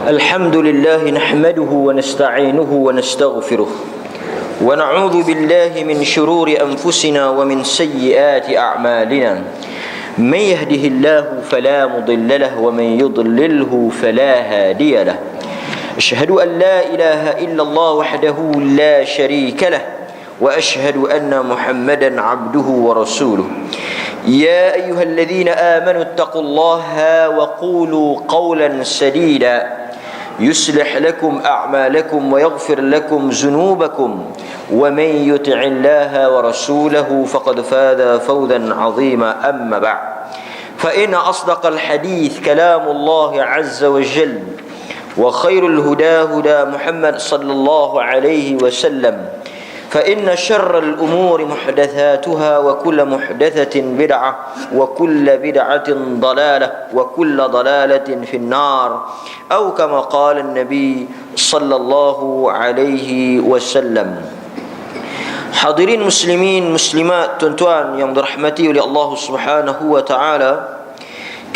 الحمد لله نحمده ونستعينه ونستغفره ونعوذ بالله من شرور أنفسنا ومن سيئات أعمالنا من يهده الله فلا مضل له ومن يضلله فلا هادي له أشهد أن لا إله إلا الله وحده لا شريك له وأشهد أن محمدا عبده ورسوله يا أيها الذين آمنوا اتقوا الله وقولوا قولا سديدا يصلح لكم أعمالكم ويغفر لكم ذنوبكم ومن يطع الله ورسوله فقد فاز فوزا عظيما أما بعد فإن أصدق الحديث كلام الله عز وجل وخير الهدى هدى محمد صلى الله عليه وسلم فإن شر الأمور محدثاتها وكل محدثة بدعة وكل بدعة ضلالة وكل ضلالة في النار أو كما قال النبي صلى الله عليه وسلم. Hadirin muslimin muslimat tuan-tuan yang dirahmati oleh Allah Subhanahu wa taala,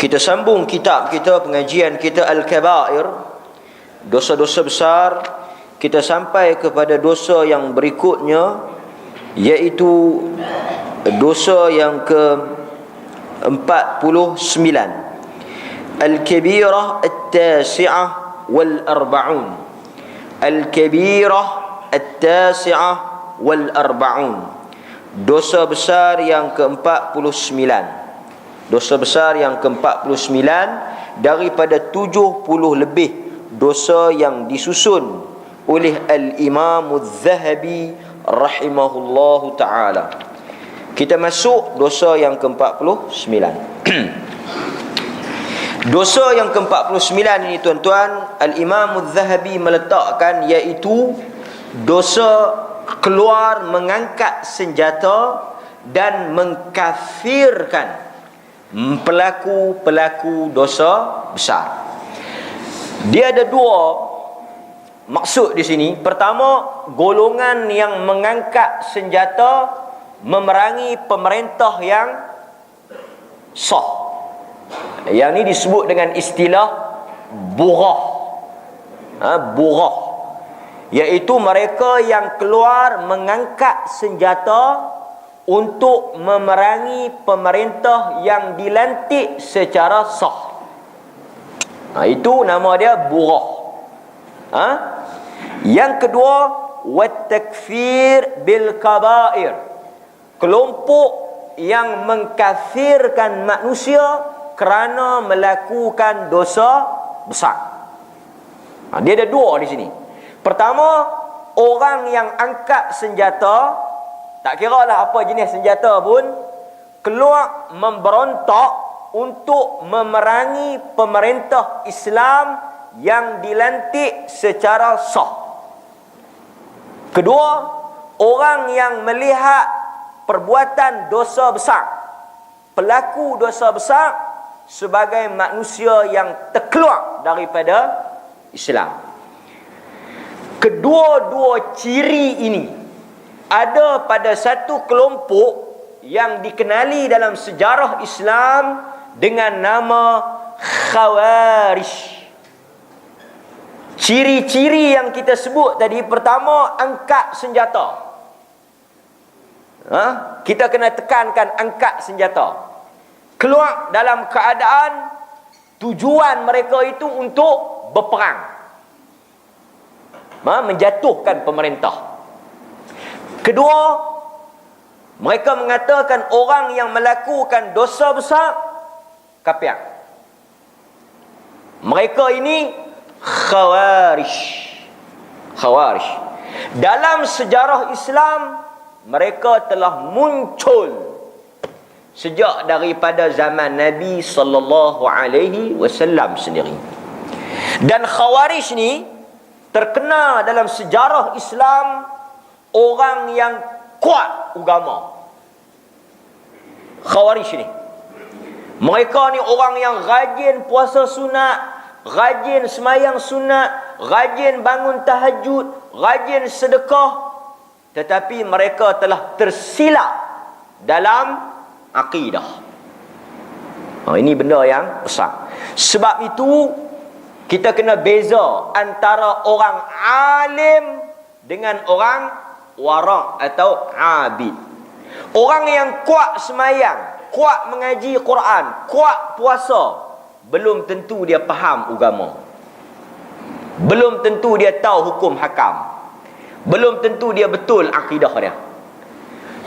kita sambung kitab kita, pengajian kita Al-Kabair, dosa-dosa besar. Kita sampai kepada dosa yang berikutnya, iaitu dosa yang ke-49, Al-Kabirah At-Tasi'ah Wal-Arba'un. Al-Kabirah At-Tasi'ah Wal-Arba'un, dosa besar yang ke-49. Dosa besar yang ke-49 daripada 70 lebih dosa yang disusun oleh Al-Imam Az-Zahabi rahimahullahu ta'ala. Kita masuk dosa yang ke-49. Dosa yang ke-49 ini tuan-tuan, Al-Imam Az-Zahabi meletakkan iaitu dosa keluar mengangkat senjata dan mengkafirkan pelaku-pelaku dosa besar. Dia ada dua maksud di sini. Pertama, golongan yang mengangkat senjata memerangi pemerintah yang sah. Yang ini disebut dengan istilah bughah. Bughah, iaitu mereka yang keluar mengangkat senjata untuk memerangi pemerintah yang dilantik secara sah. Itu nama dia bughah. Yang kedua, wat-takfir bil kabair, kelompok yang mengkafirkan manusia kerana melakukan dosa besar. Dia ada dua di sini. Pertama, orang yang angkat senjata, tak kira lah apa jenis senjata pun, keluar memberontak untuk memerangi pemerintah Islam yang dilantik secara sah. Kedua, orang yang melihat perbuatan dosa besar, pelaku dosa besar, sebagai manusia yang terkeluar daripada Islam. Kedua-dua ciri ini ada pada satu kelompok yang dikenali dalam sejarah Islam dengan nama Khawarij. Ciri-ciri yang kita sebut tadi, pertama, angkat senjata. Kita kena tekankan angkat senjata. Keluar dalam keadaan tujuan mereka itu untuk berperang, menjatuhkan pemerintah. Kedua, mereka mengatakan orang yang melakukan dosa besar kafir. Mereka ini Khawarij. Dalam sejarah Islam, mereka telah muncul sejak daripada zaman Nabi sallallahu alaihi wasallam sendiri. Dan Khawarij ni terkenal dalam sejarah Islam orang yang kuat agama. Khawarij ni, mereka ni orang yang rajin puasa sunat, rajin semayang sunat, rajin bangun tahajud, rajin sedekah, tetapi mereka telah tersilap dalam akidah. Ini benda yang besar. Sebab itu Kita kena beza antara orang alim dengan orang wara' atau abid. Orang yang kuat semayang, kuat mengaji Quran, kuat puasa, belum tentu dia faham agama. Belum tentu dia tahu hukum hakam. Belum tentu dia betul akidah dia.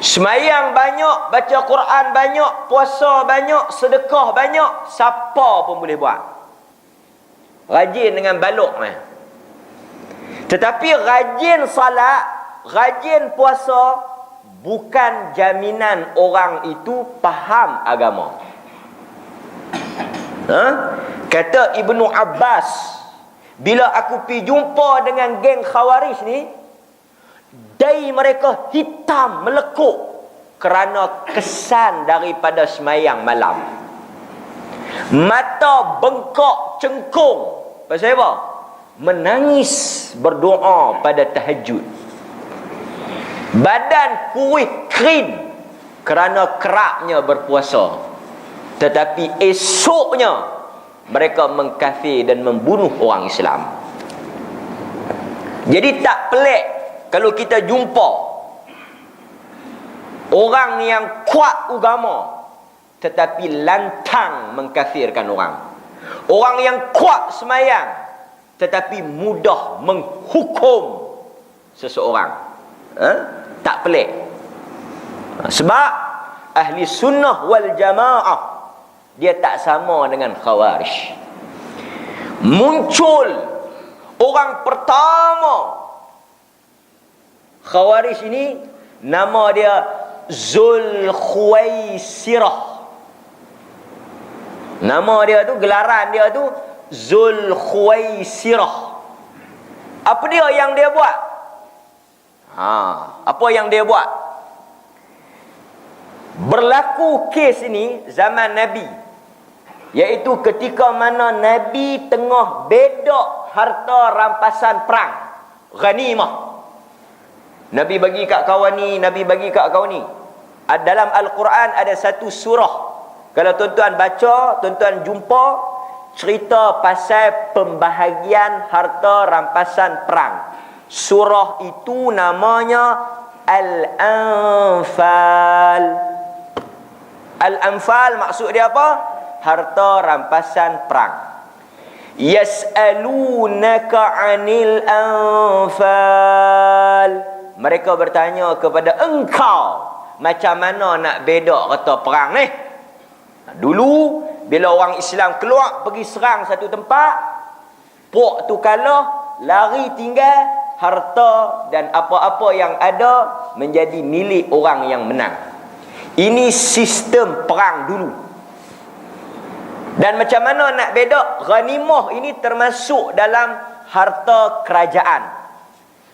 Semayang banyak, baca Quran banyak, puasa banyak, sedekah banyak, siapa pun boleh buat. Rajin dengan balok ni. Tetapi rajin salat, rajin puasa bukan jaminan orang itu faham agama. Kata Ibnu Abbas, bila aku pergi jumpa dengan geng Khawarij ni, dai mereka hitam melekuk kerana kesan daripada semayang malam. Mata bengkak cengkung. Pasal apa? Menangis berdoa pada tahajud. Badan kuih kering kerana keraknya berpuasa. Tetapi esoknya mereka mengkafir dan membunuh orang Islam. Jadi tak pelik kalau kita jumpa orang yang kuat agama tetapi lantang mengkafirkan orang. Orang yang kuat semayang tetapi mudah menghukum seseorang. Tak pelik. Sebab ahli sunnah wal jamaah dia tak sama dengan Khawarij. Muncul orang pertama Khawarij ini, nama dia Zulkhuwaisirah. Nama dia tu, gelaran dia tu Zulkhuwaisirah. Apa dia yang dia buat? Apa yang dia buat? Berlaku kes ini zaman Nabi, iaitu ketika mana Nabi tengah bedok harta rampasan perang, ghanimah. Nabi bagi kat kawan ni, Nabi bagi kat kawan ni. Dalam Al-Quran ada satu surah, kalau tuan-tuan baca, tuan-tuan jumpa cerita pasal pembahagian harta rampasan perang. Surah itu namanya Al-Anfal. Al-Anfal maksud dia apa? Harta rampasan perang. Yas'alunaka 'anil anfal. Mereka bertanya kepada engkau, macam mana nak bedok harta perang ni? Dulu bila orang Islam keluar pergi serang satu tempat, puak tu kalah, lari tinggal, harta dan apa-apa yang ada menjadi milik orang yang menang. Ini sistem perang dulu. Dan macam mana nak bedok? Ghanimah ini termasuk dalam harta kerajaan.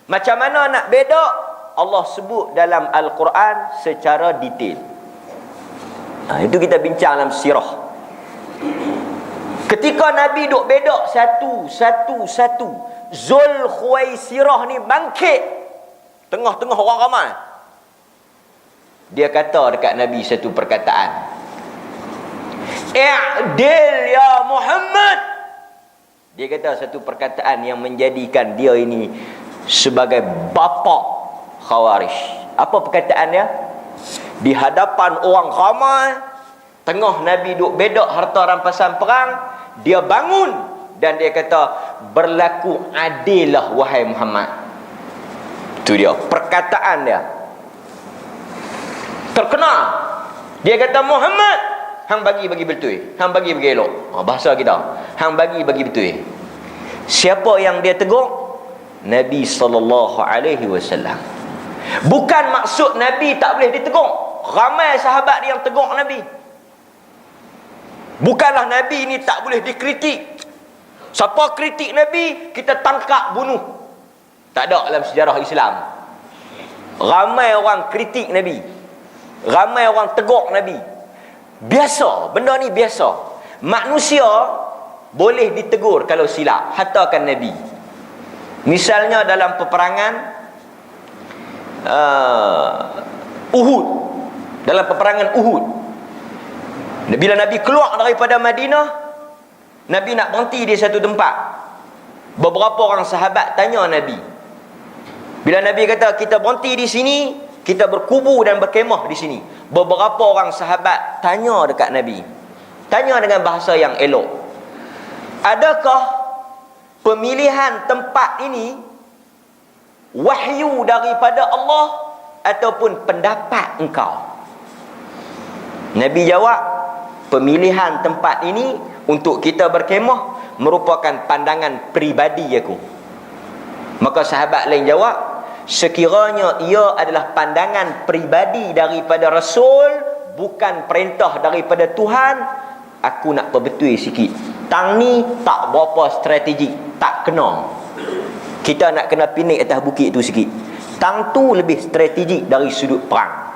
Macam mana nak bedok? Allah sebut dalam Al-Quran secara detail. Itu kita bincang dalam sirah. Ketika Nabi duk bedok satu, Zulkhuwaisirah ni bangkit tengah-tengah orang ramai. Dia kata dekat Nabi satu perkataan, "I'dil ya Muhammad." Dia kata satu perkataan yang menjadikan dia ini sebagai bapa Khawarij. Apa perkataan dia? Di hadapan orang ramai, tengah Nabi duk bedok harta rampasan perang, dia bangun dan dia kata, "Berlaku adillah wahai Muhammad." Itu dia perkataan dia. Terkenal. Dia kata, "Muhammad, hang bagi betul. Hang bagi elok." Bahasa kita, hang bagi betul. Siapa yang dia tegur? Nabi SAW. Bukan maksud Nabi tak boleh ditegur. Ramai sahabat dia yang tegur Nabi. Bukanlah Nabi ini tak boleh dikritik. Siapa kritik Nabi, kita tangkap, bunuh. Tak ada dalam sejarah Islam. Ramai orang kritik Nabi, ramai orang tegur Nabi. Biasa, benda ni biasa. Manusia boleh ditegur kalau silap, hatakan Nabi. Misalnya dalam peperangan Uhud. Dalam peperangan Uhud, bila Nabi keluar daripada Madinah, Nabi nak berhenti di satu tempat. Beberapa orang sahabat tanya Nabi. Bila Nabi kata kita berhenti di sini, kita berkubu dan berkemah di sini, beberapa orang sahabat tanya dekat Nabi. Tanya dengan bahasa yang elok. Adakah pemilihan tempat ini wahyu daripada Allah ataupun pendapat engkau? Nabi jawab, pemilihan tempat ini untuk kita berkemah merupakan pandangan peribadi aku. Maka sahabat lain jawab, sekiranya ia adalah pandangan peribadi daripada Rasul, bukan perintah daripada Tuhan, aku nak perbetul sikit. Tang ni tak berapa strategik, tak kena. Kita nak kena pinik atas bukit tu sikit. Tang tu lebih strategik dari sudut perang.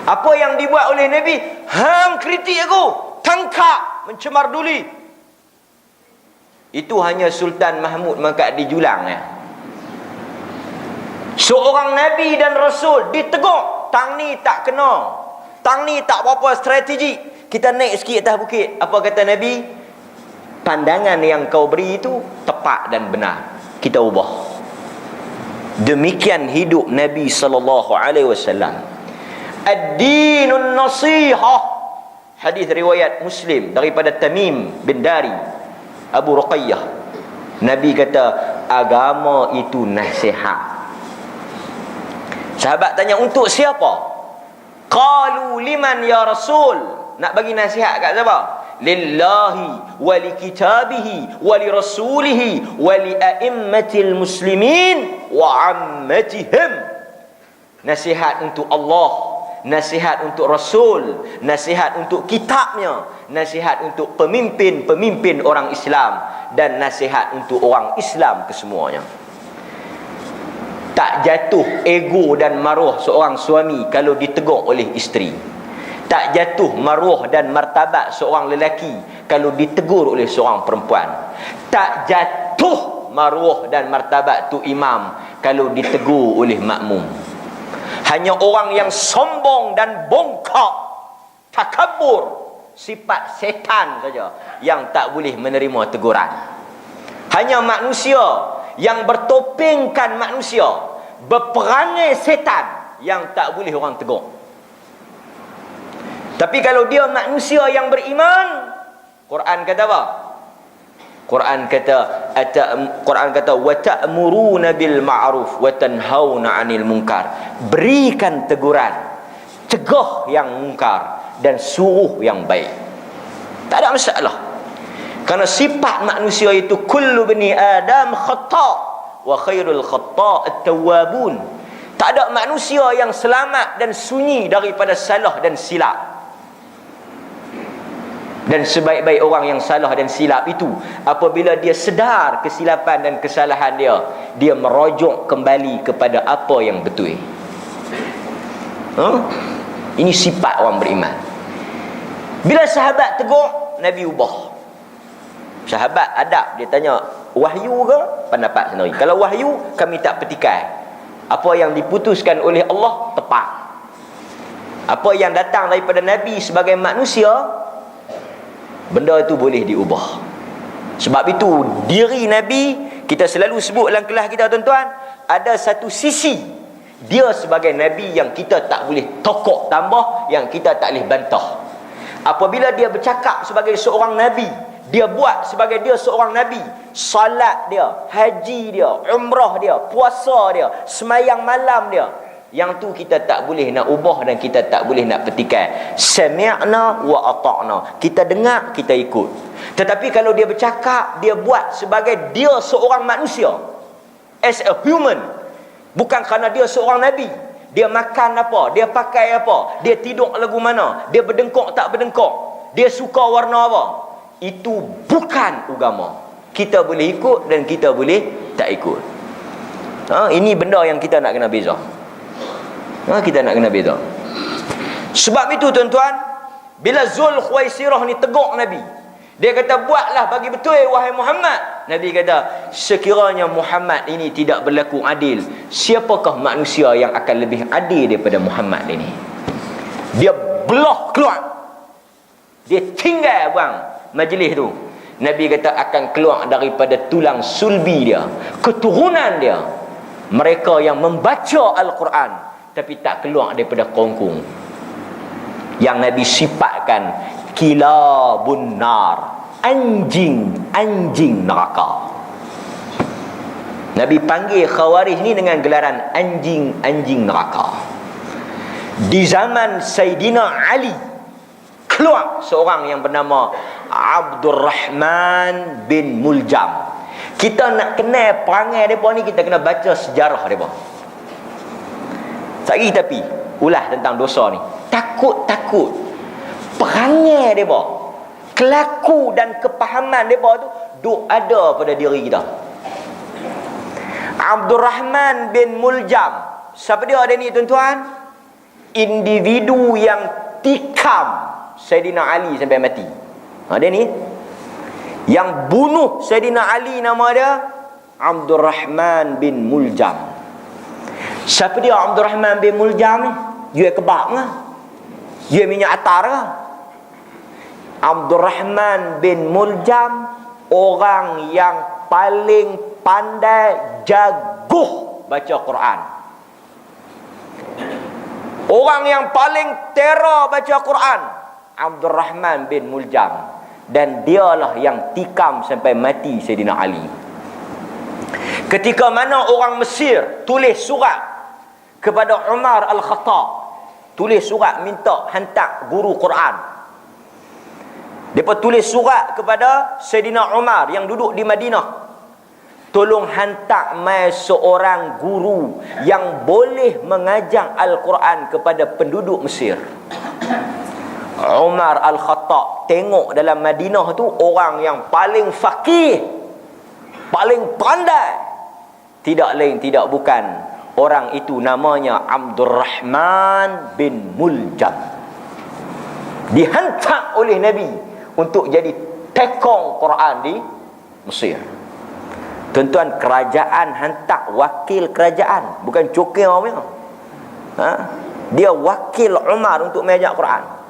Apa yang dibuat oleh Nabi? Hang kritik aku, tangkap, mencemar duli. Itu hanya Sultan Mahmud mangkat di Julang ya. Seorang Nabi dan Rasul ditegur, tang ni tak kena, tang ni tak berapa strategik, kita naik sikit atas bukit. Apa kata Nabi? Pandangan yang kau beri itu tepat dan benar, kita ubah. Demikian hidup Nabi sallallahu alaihi wasallam. Ad-dinun nasihah. Hadis riwayat Muslim daripada Tamim bin Dari, Abu Ruqayyah. Nabi kata, agama itu nasihat. Sahabat tanya, untuk siapa? Qalu liman ya Rasul. Nak bagi nasihat kat siapa? Lillahi wa li kitabihi wa li rasulihi wa li a'immatil muslimin wa ammatihim. Nasihat untuk Allah, nasihat untuk Rasul, nasihat untuk kitabnya, nasihat untuk pemimpin-pemimpin orang Islam, dan nasihat untuk orang Islam kesemuanya. Tak jatuh ego dan maruah seorang suami kalau ditegur oleh isteri. Tak jatuh maruah dan martabat seorang lelaki kalau ditegur oleh seorang perempuan. Tak jatuh maruah dan martabat tu imam kalau ditegur oleh makmum. Hanya orang yang sombong dan bongkak, takabur, sifat setan saja yang tak boleh menerima teguran. Hanya manusia yang bertopengkan manusia, berperangai setan, yang tak boleh orang tegur. Tapi kalau dia manusia yang beriman, Quran kata apa? Quran kata wa ta'muruna bil ma'ruf wa tanhauna 'anil munkar. Berikan teguran, cegah yang mungkar dan suruh yang baik. Tak ada masalah. Karena sifat manusia itu kullu bani Adam khata' wa khairul khata' at-tawwabun. Tak ada manusia yang selamat dan sunyi daripada salah dan silap. Dan sebaik-baik orang yang salah dan silap itu, apabila dia sedar kesilapan dan kesalahan dia, dia merujuk kembali kepada apa yang betul. Ini sifat orang beriman. Bila sahabat tegur, Nabi ubah. Sahabat adab, dia tanya, wahyu ke? Pendapat sendiri. Kalau wahyu, kami tak petikai. Apa yang diputuskan oleh Allah, tepat. Apa yang datang daripada Nabi sebagai manusia, benda itu boleh diubah. Sebab itu diri Nabi, kita selalu sebut dalam kelas kita tuan-tuan, ada satu sisi dia sebagai Nabi yang kita tak boleh tokok tambah, yang kita tak boleh bantah. Apabila dia bercakap sebagai seorang Nabi, dia buat sebagai dia seorang Nabi, salat dia, haji dia, umrah dia, puasa dia, semayang malam dia, yang tu kita tak boleh nak ubah dan kita tak boleh nak petikai. Sami'na wa ata'na, kita dengar, kita ikut. Tetapi kalau dia bercakap, dia buat sebagai dia seorang manusia, as a human, bukan kerana dia seorang Nabi. Dia makan apa, dia pakai apa, dia tidur lagu mana, dia berdengkok tak berdengkok, dia suka warna apa, itu bukan agama. Kita boleh ikut dan kita boleh tak ikut. Ini benda yang kita nak kena beza. Kita nak kena beza. Sebab itu tuan-tuan, bila Zul Khuwaisirah ni tegur Nabi, dia kata, buatlah bagi betul wahai Muhammad. Nabi kata, sekiranya Muhammad ini tidak berlaku adil, siapakah manusia yang akan lebih adil daripada Muhammad ini? Dia belah keluar, dia tinggal bang majlis tu. Nabi kata akan keluar daripada tulang sulbi dia, keturunan dia, mereka yang membaca Al-Quran tapi tak keluar daripada kongkong, yang Nabi sifatkan kilabun nar, anjing neraka. Nabi panggil Khawarij ni dengan gelaran anjing neraka. Di zaman Sayyidina Ali keluar seorang yang bernama Abdurrahman bin Muljam. Kita nak kenal perangai mereka ni, kita kena baca sejarah mereka. Sekali tapi ulah tentang dosa ni. Takut perangai mereka, kelaku dan kepahaman mereka tu duk ada pada diri kita. Abdurrahman bin Muljam, siapa dia ni tuan-tuan? Individu yang tikam Sayyidina Ali sampai mati. Dia ni yang bunuh Sayyidina Ali, nama dia Abdurrahman bin Muljam. Siapa dia Abdurrahman bin Muljam ni? Jual kebab ke? Jual minyak atar ke? Abdurrahman bin Muljam orang yang paling pandai, jaguh baca Quran. Orang yang paling teror baca Quran, Abdurrahman bin Muljam. Dan dialah yang tikam sampai mati Sayyidina Ali. Ketika mana orang Mesir tulis surat kepada Umar Al-Khattab, tulis surat minta hantar guru Quran. Mereka tulis surat kepada Sayyidina Umar yang duduk di Madinah, tolong hantar mai seorang guru yang boleh mengajar Al-Quran kepada penduduk Mesir. Umar Al-Khattab tengok dalam Madinah tu orang yang paling faqih, paling pandai, tidak lain tidak bukan orang itu, namanya Abdurrahman bin Muljam. Dihantar oleh Nabi untuk jadi tekong Quran di Mesir. Tuan-tuan, kerajaan hantar wakil kerajaan, bukan cokir punya. Dia wakil Umar untuk mengajar Quran.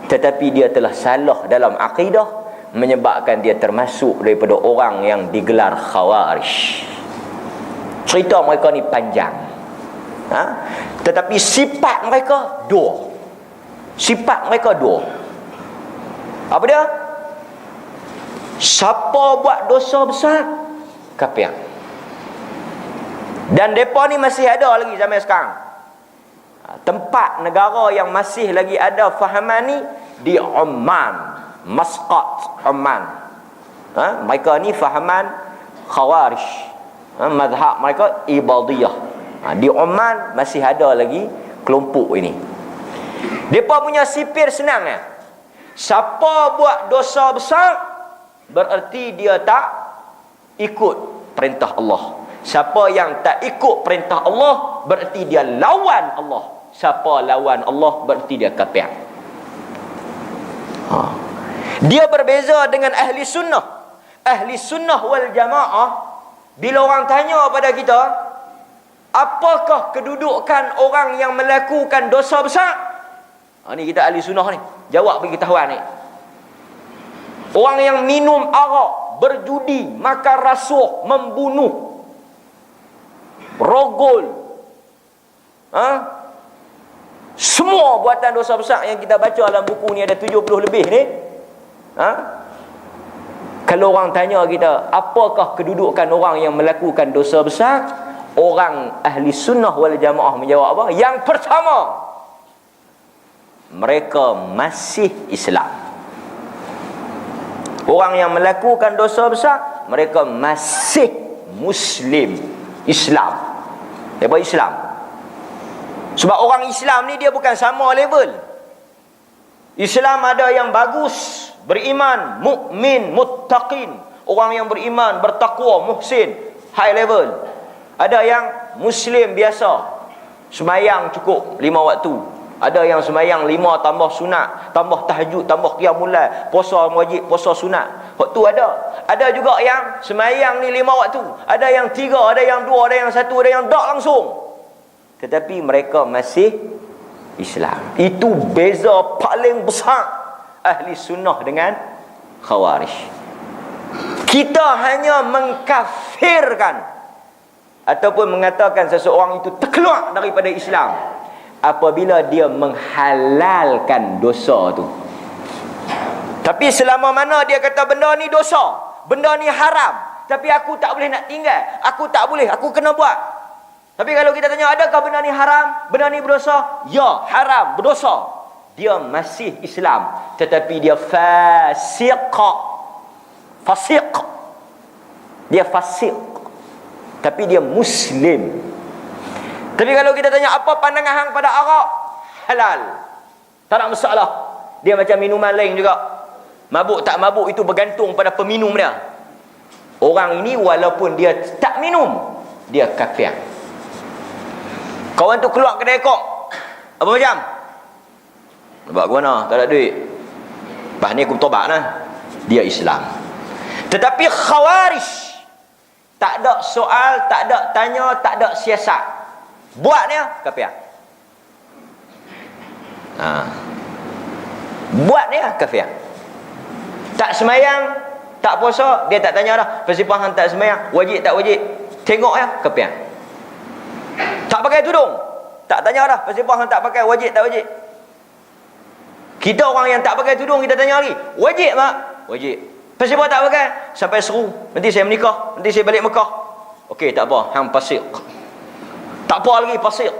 Tetapi dia telah salah dalam akidah, menyebabkan dia termasuk daripada orang yang digelar Khawarij. Cerita mereka ni panjang, tetapi sifat mereka dua. Sifat mereka dua. Apa dia? Siapa buat dosa besar, kafir. Dan mereka ni masih ada lagi sampai sekarang. Tempat negara yang masih lagi ada fahaman ni di Oman, Muscat, Oman. Mereka ni fahaman Khawarij. Mazhab mereka Ibadiyah. Di Oman masih ada lagi kelompok ini. Mereka punya sipir senang ya. Siapa buat dosa besar, bererti dia tak ikut perintah Allah. Siapa yang tak ikut perintah Allah, bererti dia lawan Allah. Siapa lawan Allah, bererti dia kafir. Dia berbeza dengan ahli sunnah. Ahli sunnah wal jamaah, bila orang tanya pada kita, apakah kedudukan orang yang melakukan dosa besar? Ni kita ahli sunnah ni, jawab bagi ketahuan ni. Orang yang minum arak, berjudi, makan rasuah, membunuh, rogol, semua buatan dosa besar yang kita baca dalam buku ni, ada 70 lebih ni. Kalau orang tanya kita, apakah kedudukan orang yang melakukan dosa besar? Orang ahli sunnah wal jamaah menjawab apa? Yang pertama, mereka masih Islam. Orang yang melakukan dosa besar, mereka masih Muslim, Islam. Mereka Islam. Sebab orang Islam ni dia bukan sama level. Islam ada yang bagus, beriman, mukmin, muttaqin. Orang yang beriman, bertakwa, muhsin, high level. Ada yang Muslim biasa, semayang cukup 5 waktu. Ada yang semayang 5 tambah sunat, tambah tahajud, tambah qiyamul lail, puasa wajib, puasa sunat. Waktu ada. Ada juga yang semayang ni 5 waktu. Ada yang 3, ada yang 2, ada yang 1, ada yang tak langsung. Tetapi mereka masih Islam. Itu beza paling besar ahli sunnah dengan Khawarij. Kita hanya mengkafirkan ataupun mengatakan seseorang itu terkeluar daripada Islam apabila dia menghalalkan dosa tu. Tapi selama mana dia kata benda ni dosa, benda ni haram, tapi aku tak boleh nak tinggal, aku tak boleh, aku kena buat. Tapi kalau kita tanya, adakah benda ni haram, benda ni berdosa? Ya, haram, berdosa. Dia masih Islam, tetapi dia fasiq. Fasiq. Dia fasiq, tapi dia Muslim. Tapi kalau kita tanya, apa pandangan hang pada arak? Halal, tak ada masalah. Dia macam minuman lain juga. Mabuk tak mabuk itu bergantung pada peminum dia. Orang ini walaupun dia tak minum, dia kafir. Kawan tu keluar kedai kok, apa macam? Nampak ke mana? Tak ada duit. Lepas ni aku bertobat lah. Dia Islam. Tetapi Khawarij, tak ada soal, tak ada tanya, tak ada siasat. Buat dia, kafir. Buat dia, kafir. Tak semayang, tak puasa, dia tak tanya dah. Pasal hang tak semayang, wajib tak wajib? Tengok ya, kafir. Tak pakai tudung, tak tanya dah. Pasal hang tak pakai, wajib tak wajib? Kita orang yang tak pakai tudung, kita tanya lagi, wajib tak? Wajib. Pasal tak pakai? Sampai seru, nanti saya menikah, nanti saya balik Mekah. Okey, tak apa, hang fasik. Tak apa lagi, fasik.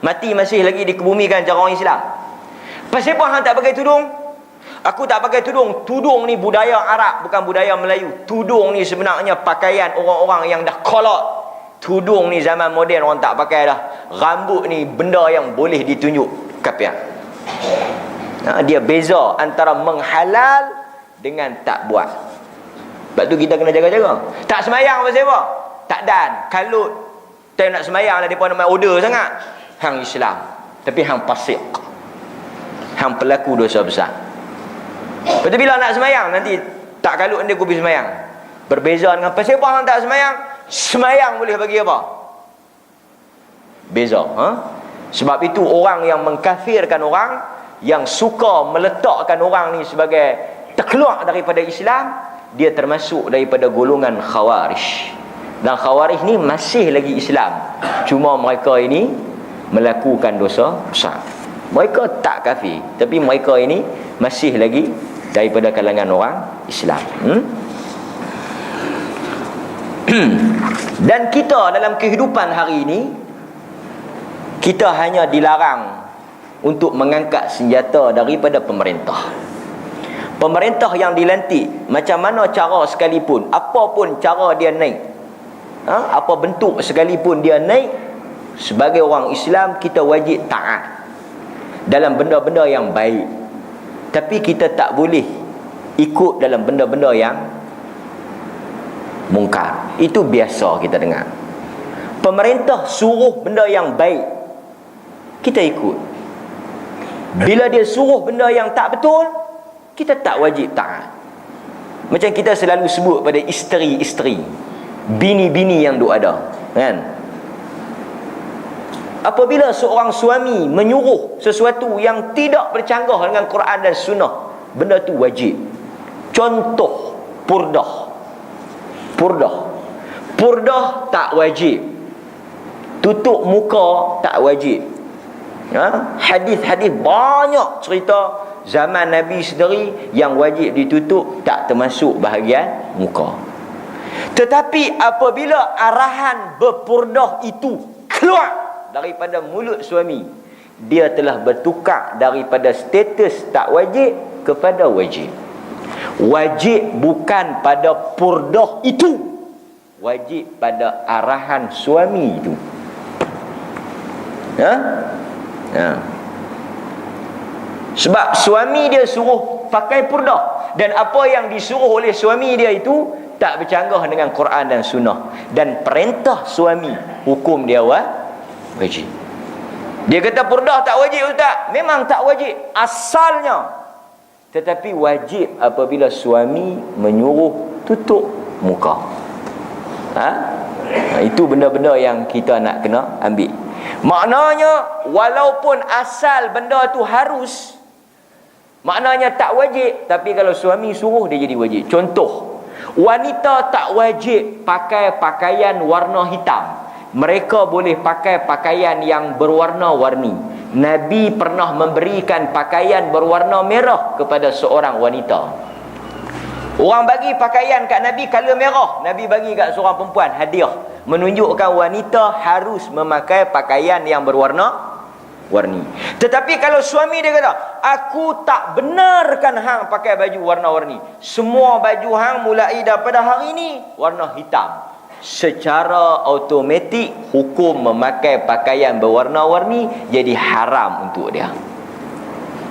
Mati masih lagi dikebumikan cara orang Islam. Pasal hang tak pakai tudung? Aku tak pakai tudung. Tudung ni budaya Arab, bukan budaya Melayu. Tudung ni sebenarnya pakaian orang-orang yang dah kolot. Tudung ni zaman moden orang tak pakai dah. Rambut ni benda yang boleh ditunjuk, kafir. Dia beza antara menghalal dengan tak buat. Sebab tu kita kena jaga-jaga. Tak semayang pasal apa? Tak dan, kalut. Tak nak semayang lah, mereka nak main order sangat. Hang Islam, tapi hang fasik. Hang pelaku dosa besar. Lepas tu bila nak semayang, nanti tak kalut dia aku pergi semayang. Berbeza dengan pasal apa hang tak semayang? Semayang boleh bagi apa? Beza. Sebab itu orang yang mengkafirkan orang, yang suka meletakkan orang ni sebagai terkeluar daripada Islam, dia termasuk daripada golongan Khawarij. Dan Khawarij ni masih lagi Islam, cuma mereka ini melakukan dosa besar. Mereka tak kafir, tapi mereka ini masih lagi daripada kalangan orang Islam. Dan kita dalam kehidupan hari ini, kita hanya dilarang untuk mengangkat senjata daripada pemerintah. Pemerintah yang dilantik, macam mana cara sekalipun, apapun cara dia naik, apa bentuk sekalipun dia naik, sebagai orang Islam kita wajib taat dalam benda-benda yang baik. Tapi kita tak boleh ikut dalam benda-benda yang mungkar. Itu biasa kita dengar. Pemerintah suruh benda yang baik, kita ikut. Bila dia suruh benda yang tak betul, kita tak wajib taat. Macam kita selalu sebut pada isteri-isteri, bini-bini yang duk ada, kan? Apabila seorang suami menyuruh sesuatu yang tidak bercanggah dengan Quran dan Sunnah, benda tu wajib. Contoh, purdah. Purdah tak wajib. Tutup muka tak wajib. Hadis-hadis banyak cerita zaman Nabi sendiri yang wajib ditutup, tak termasuk bahagian muka. Tetapi apabila arahan berpurdah itu keluar daripada mulut suami, dia telah bertukar daripada status tak wajib kepada wajib. Wajib bukan pada purdah itu, wajib pada arahan suami itu. Sebab suami dia suruh pakai purdah, dan apa yang disuruh oleh suami dia itu tak bercanggah dengan Quran dan Sunnah. Dan perintah suami, hukum dia wajib. Dia kata purdah tak wajib, ustaz. Memang tak wajib asalnya, tetapi wajib apabila suami menyuruh tutup muka. Itu benda-benda yang kita nak kena ambil. Maknanya walaupun asal benda tu harus, maknanya tak wajib, tapi kalau suami suruh dia jadi wajib. Contoh, Wanita tak wajib pakai pakaian warna hitam. Mereka boleh pakai pakaian yang berwarna-warni. Nabi pernah memberikan pakaian berwarna merah kepada seorang wanita. Orang bagi pakaian kat Nabi color merah. Nabi bagi kat seorang perempuan hadiah, menunjukkan wanita harus memakai pakaian yang berwarna-warni. Tetapi kalau suami dia kata, aku tak benarkan hang pakai baju warna-warni, semua baju hang mulai daripada hari ini warna hitam, secara automatik hukum memakai pakaian berwarna-warni jadi haram untuk dia.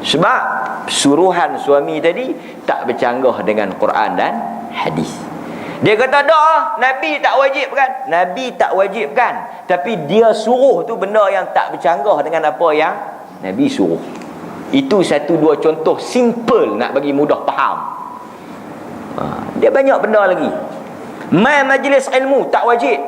Sebab suruhan suami tadi tak bercanggah dengan Quran dan hadis. Dia kata dah, Nabi tak wajibkan. Nabi tak wajibkan, tapi dia suruh tu benda yang tak bercanggah dengan apa yang Nabi suruh. Itu satu dua contoh simple nak bagi mudah faham. Dia banyak benda lagi. Mai majlis ilmu tak wajib.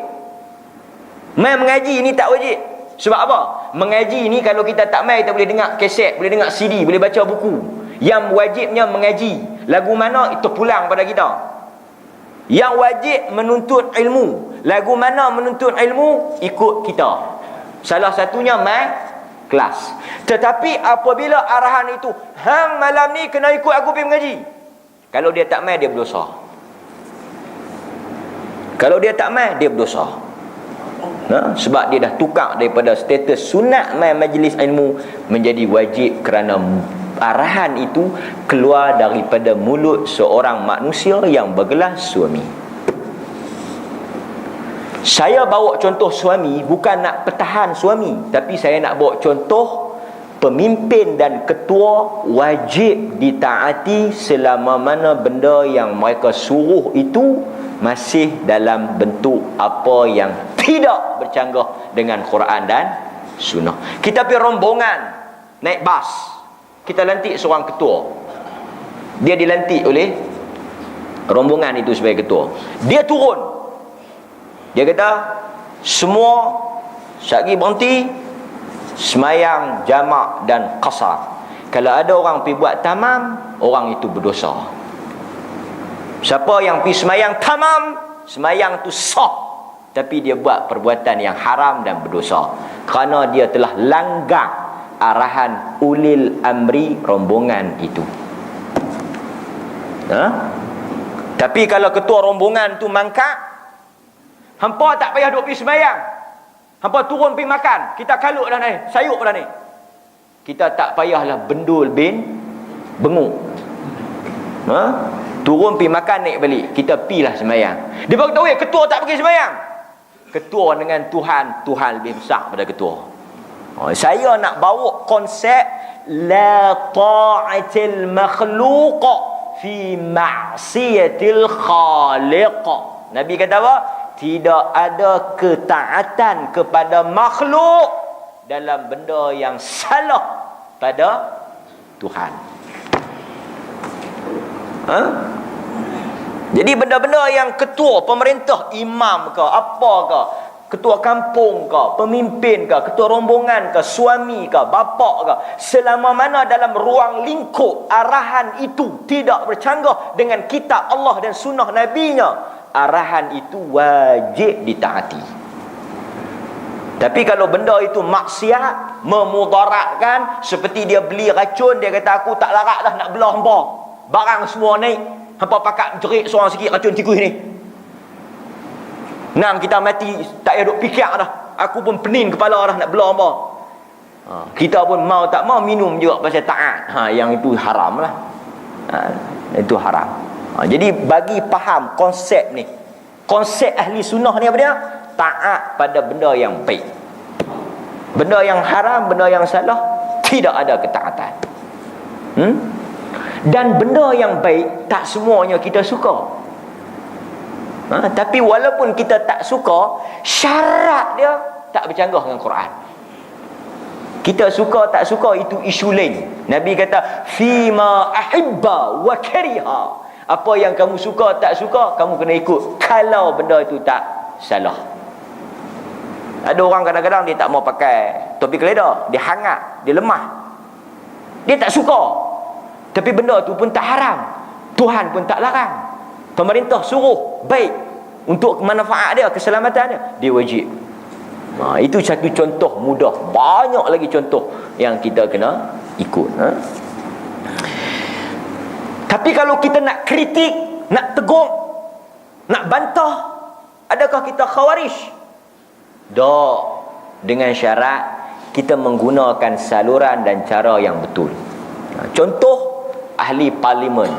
Mai mengaji ni tak wajib. Sebab apa? Mengaji ni kalau kita tak mai, kita boleh dengar kaset, boleh dengar CD, boleh baca buku. Yang wajibnya mengaji. Lagu mana itu pulang pada kita. Yang wajib menuntut ilmu. Lagu mana menuntut ilmu, ikut kita. Salah satunya mai kelas. Tetapi apabila arahan itu, hang malam ni kena ikut aku pergi mengaji, kalau dia tak mai, dia berdosa. Kalau dia tak mai, dia berdosa. Sebab dia dah tukar daripada status sunat mai majlis ilmu menjadi wajib, kerana arahan itu keluar daripada mulut seorang manusia yang bergelar suami. Saya bawa contoh suami bukan nak pertahan suami, tapi saya nak bawa contoh pemimpin dan ketua wajib ditaati selama mana benda yang mereka suruh itu masih dalam bentuk apa yang tidak bercanggah dengan Quran dan Sunnah. Kita pergi rombongan naik bas, kita lantik seorang ketua. Dia dilantik oleh rombongan itu sebagai ketua. Dia turun, dia kata semua sekali berhenti semayang jamak dan qasar. Kalau ada orang pergi buat tamam, orang itu berdosa. Siapa yang pergi semayang tamam, semayang tu sah, tapi dia buat perbuatan yang haram dan berdosa, kerana dia telah langgar arahan ulil amri rombongan itu. Tapi kalau ketua rombongan tu mangkak, hampa tak payah duk pergi semayang, hampa turun pergi makan, kita kalut dah ni, sayuk dah ni, kita tak payahlah bendul bin benguk. Turun pergi makan, naik balik, kita pilah semayang. Dia baru tahu ketua tak pergi semayang. Ketua dengan Tuhan, Tuhan lebih besar pada ketua. Saya nak bawa konsep la ta'atil makhluq fi ma'siyatil khaliq. Nabi kata apa? Tidak ada ketaatan kepada makhluk dalam benda yang salah pada Tuhan. Jadi benda-benda yang ketua pemerintah, imam ke, apa ke, ketua kampung ke, pemimpin ke, ketua rombongan ke, suami ke, bapa ke, selama mana dalam ruang lingkup arahan itu tidak bercanggah dengan kitab Allah dan sunnah Nabi-Nya, arahan itu wajib ditaati. Tapi kalau benda itu maksiat, memudaratkan, seperti dia beli racun, dia kata aku tak larat dah nak belah hampa, barang semua naik, hampa pakat jerit seorang sikit racun tikus ni, nam kita mati, tak payah duk fikir dah, aku pun pening kepala dah nak belah hampa. Kita pun mau tak mau minum juga pasal taat. Yang itu haram lah. Itu haram. Jadi bagi faham konsep ni, konsep ahli sunnah ni apa dia? Taat pada benda yang baik. Benda yang haram, benda yang salah, tidak ada ketaatan. Dan benda yang baik tak semuanya kita suka. Tapi walaupun kita tak suka, syarat dia tak bercanggah dengan Quran. Kita suka tak suka itu isu lain. Nabi kata fima ahibba wa kariha. Apa yang kamu suka tak suka, kamu kena ikut, kalau benda itu tak salah. Ada orang kadang-kadang dia tak mau pakai topi keledar, dia hangat, dia lemah, dia tak suka, tapi benda tu pun tak haram, Tuhan pun tak larang, pemerintah suruh baik untuk manfaat dia, keselamatan dia, dia wajib. Itu satu contoh mudah. Banyak lagi contoh yang kita kena ikut. Tapi kalau kita nak kritik, nak tegur, nak bantah, adakah kita khawarij? Tak. Dengan syarat kita menggunakan saluran dan cara yang betul. Contoh, ahli parlimen,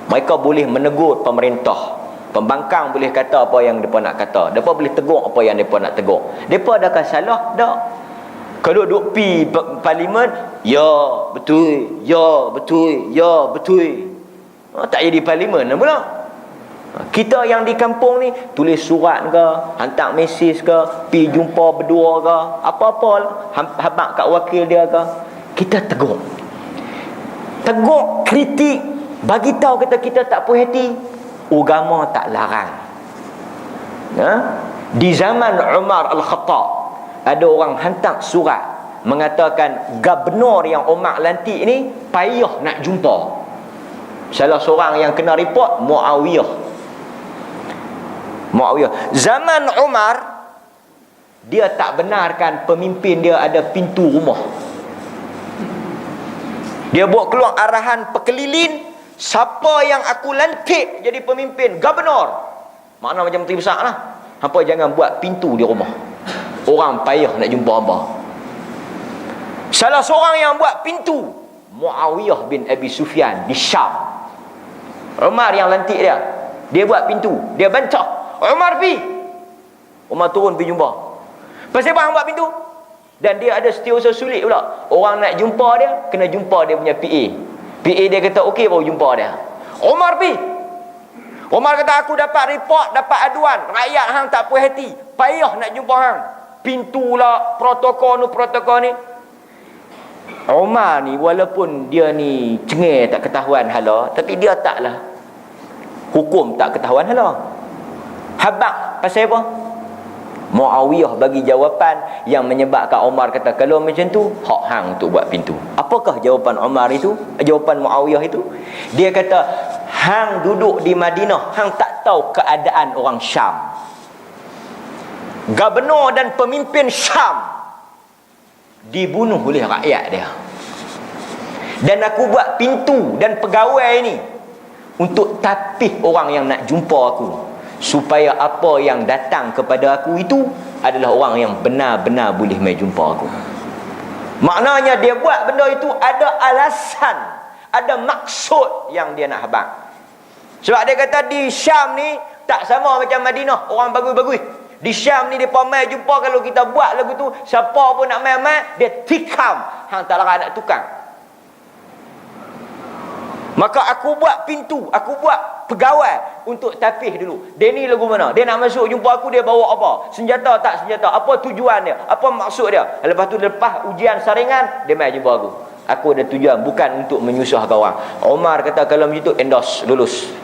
mereka boleh menegur pemerintah. Pembangkang boleh kata apa yang mereka nak kata, mereka boleh tegur apa yang mereka nak tegur. Mereka adakah salah? Tak. Kalau duk pi parlimen, ya betul, ya betul, ya betul, tak jadi parlimen pula. Kita yang di kampung ni tulis surat ke, hantar mesej ke, pi jumpa berdua ke, apa-apa habaq kat wakil dia ke, kita tegur. Tegur, kritik, bagi tahu kata kita tak puas hati, agama tak larang. Di zaman Umar Al-Khattab, ada orang hantar surat mengatakan gubernur yang Umar lantik ni payah nak jumpa. Salah seorang yang kena report Muawiyah. Zaman Umar, dia tak benarkan pemimpin dia ada pintu rumah. Dia buat keluar arahan pekelilin, siapa yang aku lantik jadi pemimpin, gubernur, makna macam menteri besar lah, hampa jangan buat pintu di rumah, orang payah nak jumpa hampa. Salah seorang yang buat pintu, Muawiyah bin Abi Sufyan di Syam. Umar yang lantik dia, dia buat pintu, dia bantah, Umar pi. Umar turun pergi jumpa. Pasal apa hang buat pintu? Dan dia ada setiausaha sulit pula. Orang nak jumpa dia, kena jumpa dia punya PA. PA dia kata okey baru jumpa dia. Umar pi. Umar kata aku dapat report, dapat aduan, rakyat hang tak puas hati, payah nak jumpa hang. Pintu lah, protokol ni. Umar ni walaupun dia ni cengih tak ketahuan hala, tapi dia taklah hukum tak ketahuan hala. Habaq pasal apa? Muawiyah bagi jawapan yang menyebabkan Umar kata kalau macam tu hak hang untuk buat pintu. Apakah jawapan Umar itu? Jawapan Muawiyah itu? Dia kata hang duduk di Madinah, hang tak tahu keadaan orang Syam. Gubernur dan pemimpin Syam dibunuh oleh rakyat dia. Dan aku buat pintu dan pegawai ni untuk tapih orang yang nak jumpa aku, supaya apa yang datang kepada aku itu adalah orang yang benar-benar boleh mai jumpa aku. Maknanya dia buat benda itu ada alasan, ada maksud yang dia nak habaq. Sebab dia kata di Syam ni tak sama macam Madinah, orang bagus-bagus. Di Syam ni depa mai jumpa, kalau kita buat lagu tu, siapa pun nak mai dia tikam, hang tak larang nak tukang. Maka aku buat pintu, aku buat pegawai untuk tapih dulu. Dia ni lagu mana? Dia nak masuk jumpa aku, dia bawa apa? Senjata tak senjata? Apa tujuan dia? Apa maksud dia? Lepas tu lepas ujian saringan, dia mai jumpa aku. Aku ada tujuan, bukan untuk menyusahkan orang. Umar kata kalau macam tu endorse, lulus.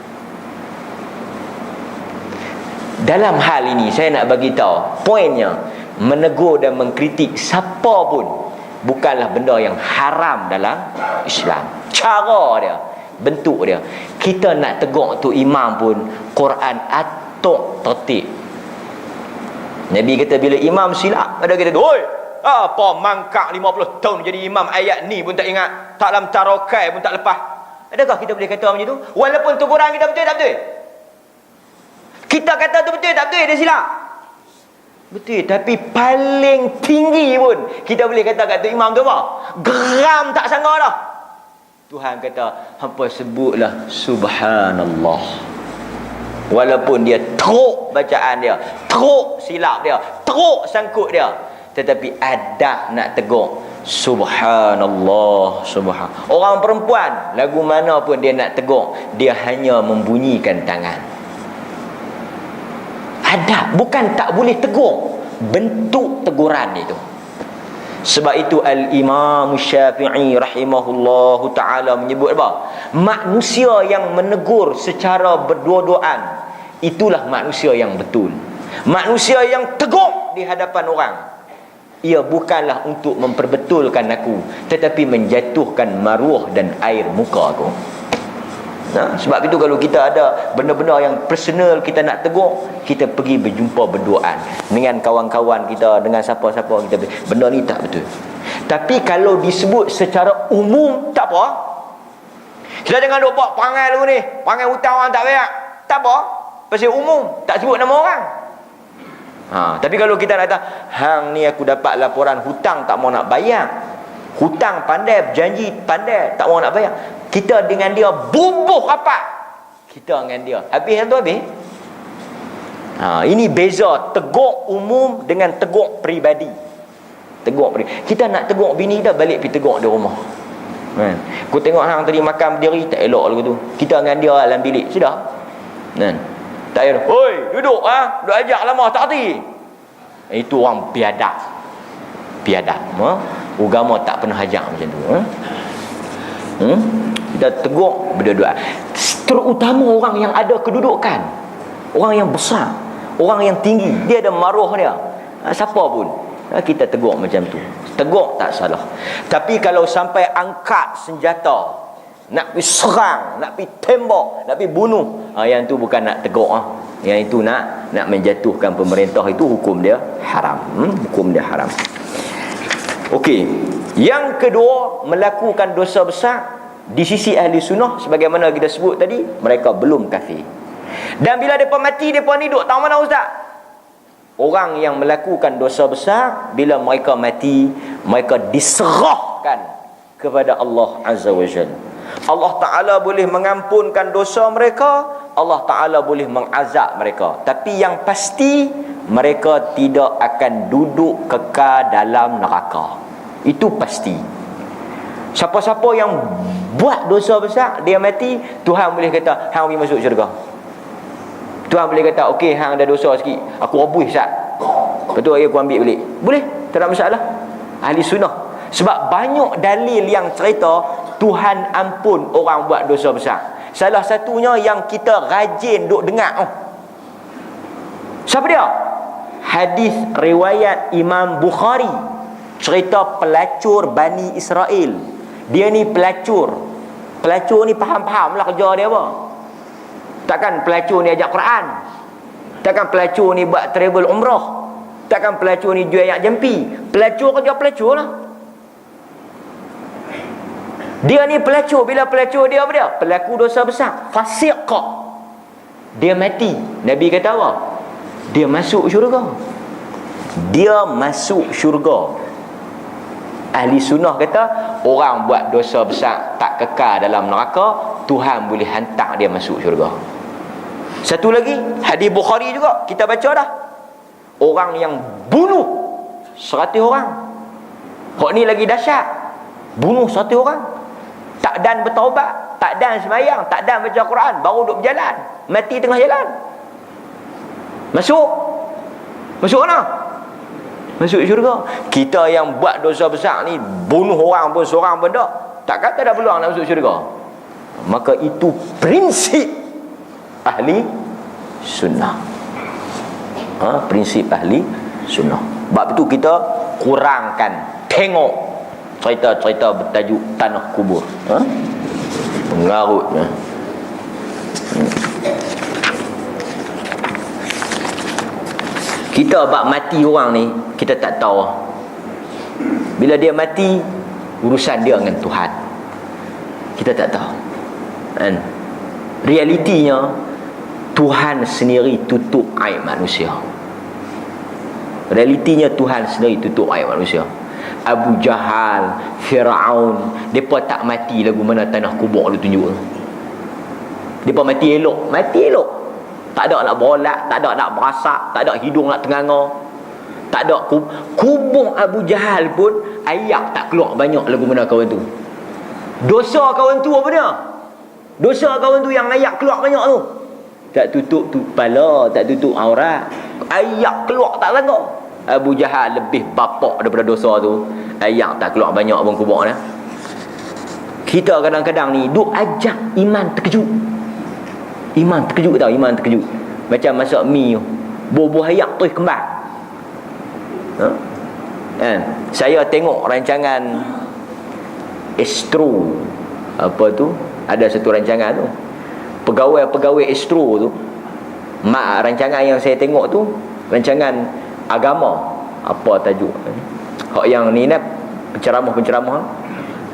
Dalam hal ini saya nak bagi tahu, poinnya menegur dan mengkritik siapa pun bukanlah benda yang haram dalam Islam. Cara dia, bentuk dia. Kita nak tegur tu imam pun, Quran atok tertib. Nabi kata bila imam silap, ada kata, "Oi, apa mangkak 50 tahun jadi imam, ayat ni pun tak ingat, tak dalam tarokai pun tak lepas." Adakah kita boleh kata macam tu? Walaupun teguran kita betul tak betul? Kita kata tu betul tak betul, dia silap. Betul, tapi paling tinggi pun kita boleh kata kat tu imam tu apa? Geram tak sangka dah. Tuhan kata, hampa sebutlah subhanallah. Walaupun dia teruk bacaan dia, teruk silap dia, teruk sangkut dia, tetapi adab nak tegur subhanallah, subhan. Orang perempuan lagu mana pun dia nak tegur, dia hanya membunyikan tangan. Adab, bukan tak boleh tegur, bentuk teguran itu. Sebab itu Al-Imam Syafi'i rahimahullahu ta'ala menyebut apa? Manusia yang menegur secara berdua-duaan, itulah manusia yang betul. Manusia yang tegur di hadapan orang, ia bukanlah untuk memperbetulkan aku, tetapi menjatuhkan maruah dan air muka aku. Sebab itu kalau kita ada benda-benda yang personal kita nak tegur, kita pergi berjumpa berduaan dengan kawan-kawan kita, dengan siapa-siapa kita. Benda ni tak betul. Tapi kalau disebut secara umum, tak apa. Kita jangan duk buat perangai dulu ni, perangai hutang orang tak bayar. Tak apa. Pasal umum, tak sebut nama orang. Tapi kalau kita nak kata, hang ni aku dapat laporan hutang tak mau nak bayar. Hutang pandai, berjanji pandai, tak mau nak bayar. Kita dengan dia bubuh rapat. Kita dengan dia. Habis tu habis. Ini beza tegur umum dengan tegur peribadi. Tegur peribadi. Kita nak tegur bini dah, balik pergi tegur di rumah. Aku tengok hang tadi makan berdiri, tak elok lagu tu. Kita dengan dia dalam bilik, sudah. Tak payah. Oi, duduk duduk ajak lama tak hati. Itu orang biadab. Biadab. Agama tak pernah ajak macam tu. Kita tegur berdua. Terutama orang yang ada kedudukan, orang yang besar, orang yang tinggi, dia ada maruah dia. Siapa pun kita tegur macam tu. Tegur tak salah. Tapi kalau sampai angkat senjata, nak pergi serang, nak pergi tembak, nak pergi bunuh, yang tu bukan nak tegur. Yang itu nak menjatuhkan pemerintah, itu hukum dia haram. Hukum dia haram. Okey. Yang kedua, melakukan dosa besar di sisi ahli sunnah, sebagaimana kita sebut tadi, mereka belum kafir. Dan bila mereka mati, mereka ni duduk tahu mana ustaz? Orang yang melakukan dosa besar, bila mereka mati, mereka diserahkan kepada Allah Azza wa Jalla. Allah Ta'ala boleh mengampunkan dosa mereka, Allah Ta'ala boleh mengazab mereka. Tapi yang pasti, mereka tidak akan duduk kekal dalam neraka. Itu pasti. Siapa-siapa yang buat dosa besar, dia mati, Tuhan boleh kata, hang pergi masuk syurga. Tuhan boleh kata, okey, hang ada dosa sikit, aku abuh sat, lepas tu aku ambil balik. Boleh, tak ada masalah. Ahli sunnah. Sebab banyak dalil yang cerita Tuhan ampun orang buat dosa besar. Salah satunya yang kita rajin duk dengar. Siapa dia? Hadis riwayat Imam Bukhari, cerita pelacur Bani Israel. Dia ni pelacur. Pelacur ni faham-faham lah kerja dia apa. Takkan pelacur ni ajak Quran. Takkan pelacur ni buat travel umrah. Takkan pelacur ni jual ayak jampi. Pelacur kerja pelacur lah. Dia ni pelacur. Bila pelacur dia apa dia? Pelaku dosa besar. Fasiq. Dia mati. Nabi kata apa? Dia masuk syurga. Dia masuk syurga. Ahli sunnah kata, orang buat dosa besar tak kekal dalam neraka, Tuhan boleh hantar dia masuk syurga. Satu lagi, hadis Bukhari juga, kita baca dah. Orang yang bunuh 100 orang. Hak ni lagi dahsyat. Bunuh 100 orang. Tak dan bertaubat, tak dan semayang, tak dan baca Quran, baru duduk berjalan, mati tengah jalan. Masuk mana? Masuk syurga. Kita yang buat dosa besar ni, bunuh orang pun seorang pun tak kata ada peluang nak masuk syurga. Maka itu prinsip ahli sunnah. Prinsip ahli sunnah. Sebab itu kita kurangkan tengok cerita-cerita bertajuk tanah kubur. Mengarutnya. Kita bab mati orang ni, kita tak tahu. Bila dia mati, urusan dia dengan Tuhan. Kita tak tahu. Kan? Realitinya, Tuhan sendiri tutup aib manusia. Realitinya Tuhan sendiri tutup aib manusia. Abu Jahal, Fir'aun, mereka tak mati lagu mana tanah kubur dia tunjuk. Mereka mati elok. Mati elok. Tak ada nak bolak, tak ada nak berasak, tak ada hidung nak tenganga, tak ada kubur Abu Jahal pun ayak tak keluar banyak lagu mana kawan tu. Dosa kawan tu apa dia? Dosa kawan tu yang ayak keluar banyak tu. Tak tutup tu kepala, tak tutup aurat, ayak keluar tak tengok. Abu Jahal lebih bapak daripada dosa tu. Ayak tak keluar banyak pun kubur dia. Kita kadang-kadang ni duk ajak iman terkejut. Iman terkejut tau, iman terkejut. Macam masak mi tu, buah-buah ayak tu kembang. Saya tengok rancangan Astro, apa tu, ada satu rancangan tu, pegawai-pegawai Astro tu, rancangan yang saya tengok tu rancangan agama, apa tajuk hak yang ni nak penceramah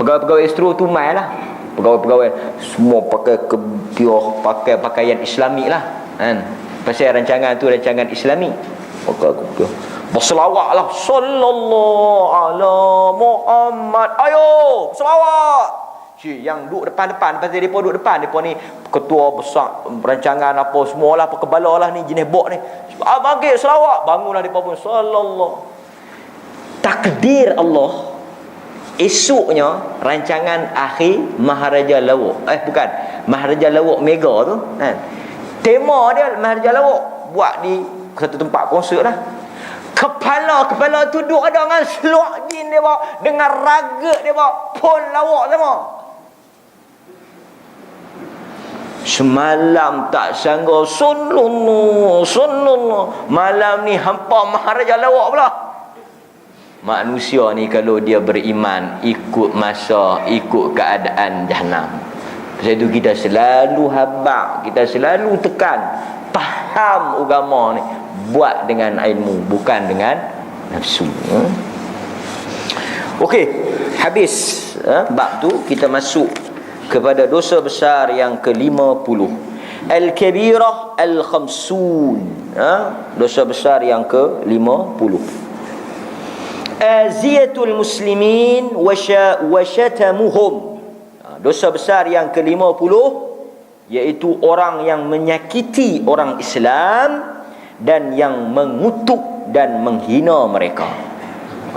pegawai-pegawai Astro tu mai lah, pegawai-pegawai semua pakai kebiah, pakai pakaian Islamik lah kan, pasal rancangan tu rancangan Islamik, pakai kebiah berselawat lah, sallallahu ala Muhammad, ayo selawat. Yang duduk depan-depan, pasal mereka duduk depan, mereka ni ketua besar rancangan apa semualah, apa kepala lah ni, jenis bok ni, bagi selawat, bangunlah mereka pun sallallahu. Takdir Allah, esoknya rancangan akhir Maharaja Lawak, bukan Maharaja Lawak Mega tu kan, tema dia Maharaja Lawak buat di satu tempat konsert lah. Kepala tu duduk ada dengan seluak jin dia bawa, dengan raga dia bawa, pun lawak sama. Semalam tak sanggup, sallallahu. Malam ni hampa Maharaja Lawak pula. Manusia ni kalau dia beriman, ikut masa, ikut keadaan Jahannam. Sebab itu kita selalu habaq, kita selalu tekan, faham agama ni, buat dengan ilmu, bukan dengan nafsu. Okey, habis bab tu, kita masuk kepada dosa besar yang ke-50, al-kabirah al-khamsun, dosa besar yang ke-50, aziyatul muslimin wa syatamuhum. Dosa besar yang ke-50 iaitu orang yang menyakiti orang Islam dan yang mengutuk dan menghina mereka.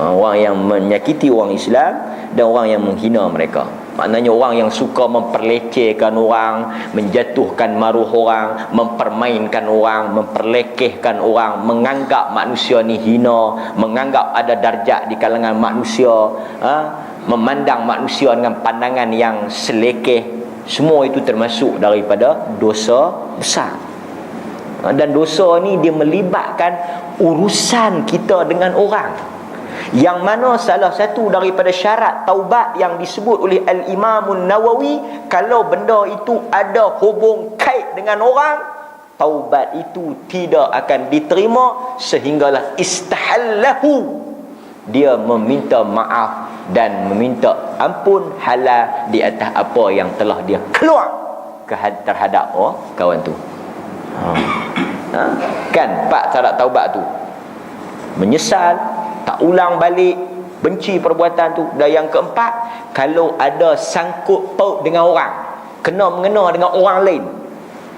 Orang yang menyakiti orang Islam dan orang yang menghina mereka, maknanya orang yang suka memperlecehkan orang, menjatuhkan maruah orang, mempermainkan orang, memperlekehkan orang, menganggap manusia ni hina, menganggap ada darjat di kalangan manusia, memandang manusia dengan pandangan yang selekeh. Semua itu termasuk daripada dosa besar. Dan dosa ni dia melibatkan urusan kita dengan orang, yang mana salah satu daripada syarat taubat yang disebut oleh Al-Imam Nawawi, kalau benda itu ada hubung kait dengan orang, taubat itu tidak akan diterima sehinggalah istahallahu, dia meminta maaf dan meminta ampun halal di atas apa yang telah dia keluar terhadap kawan tu. Kan pak syarat taubat tu menyesal, tak ulang balik, benci perbuatan tu. Dan yang keempat, kalau ada sangkut paut dengan orang, kena mengena dengan orang lain,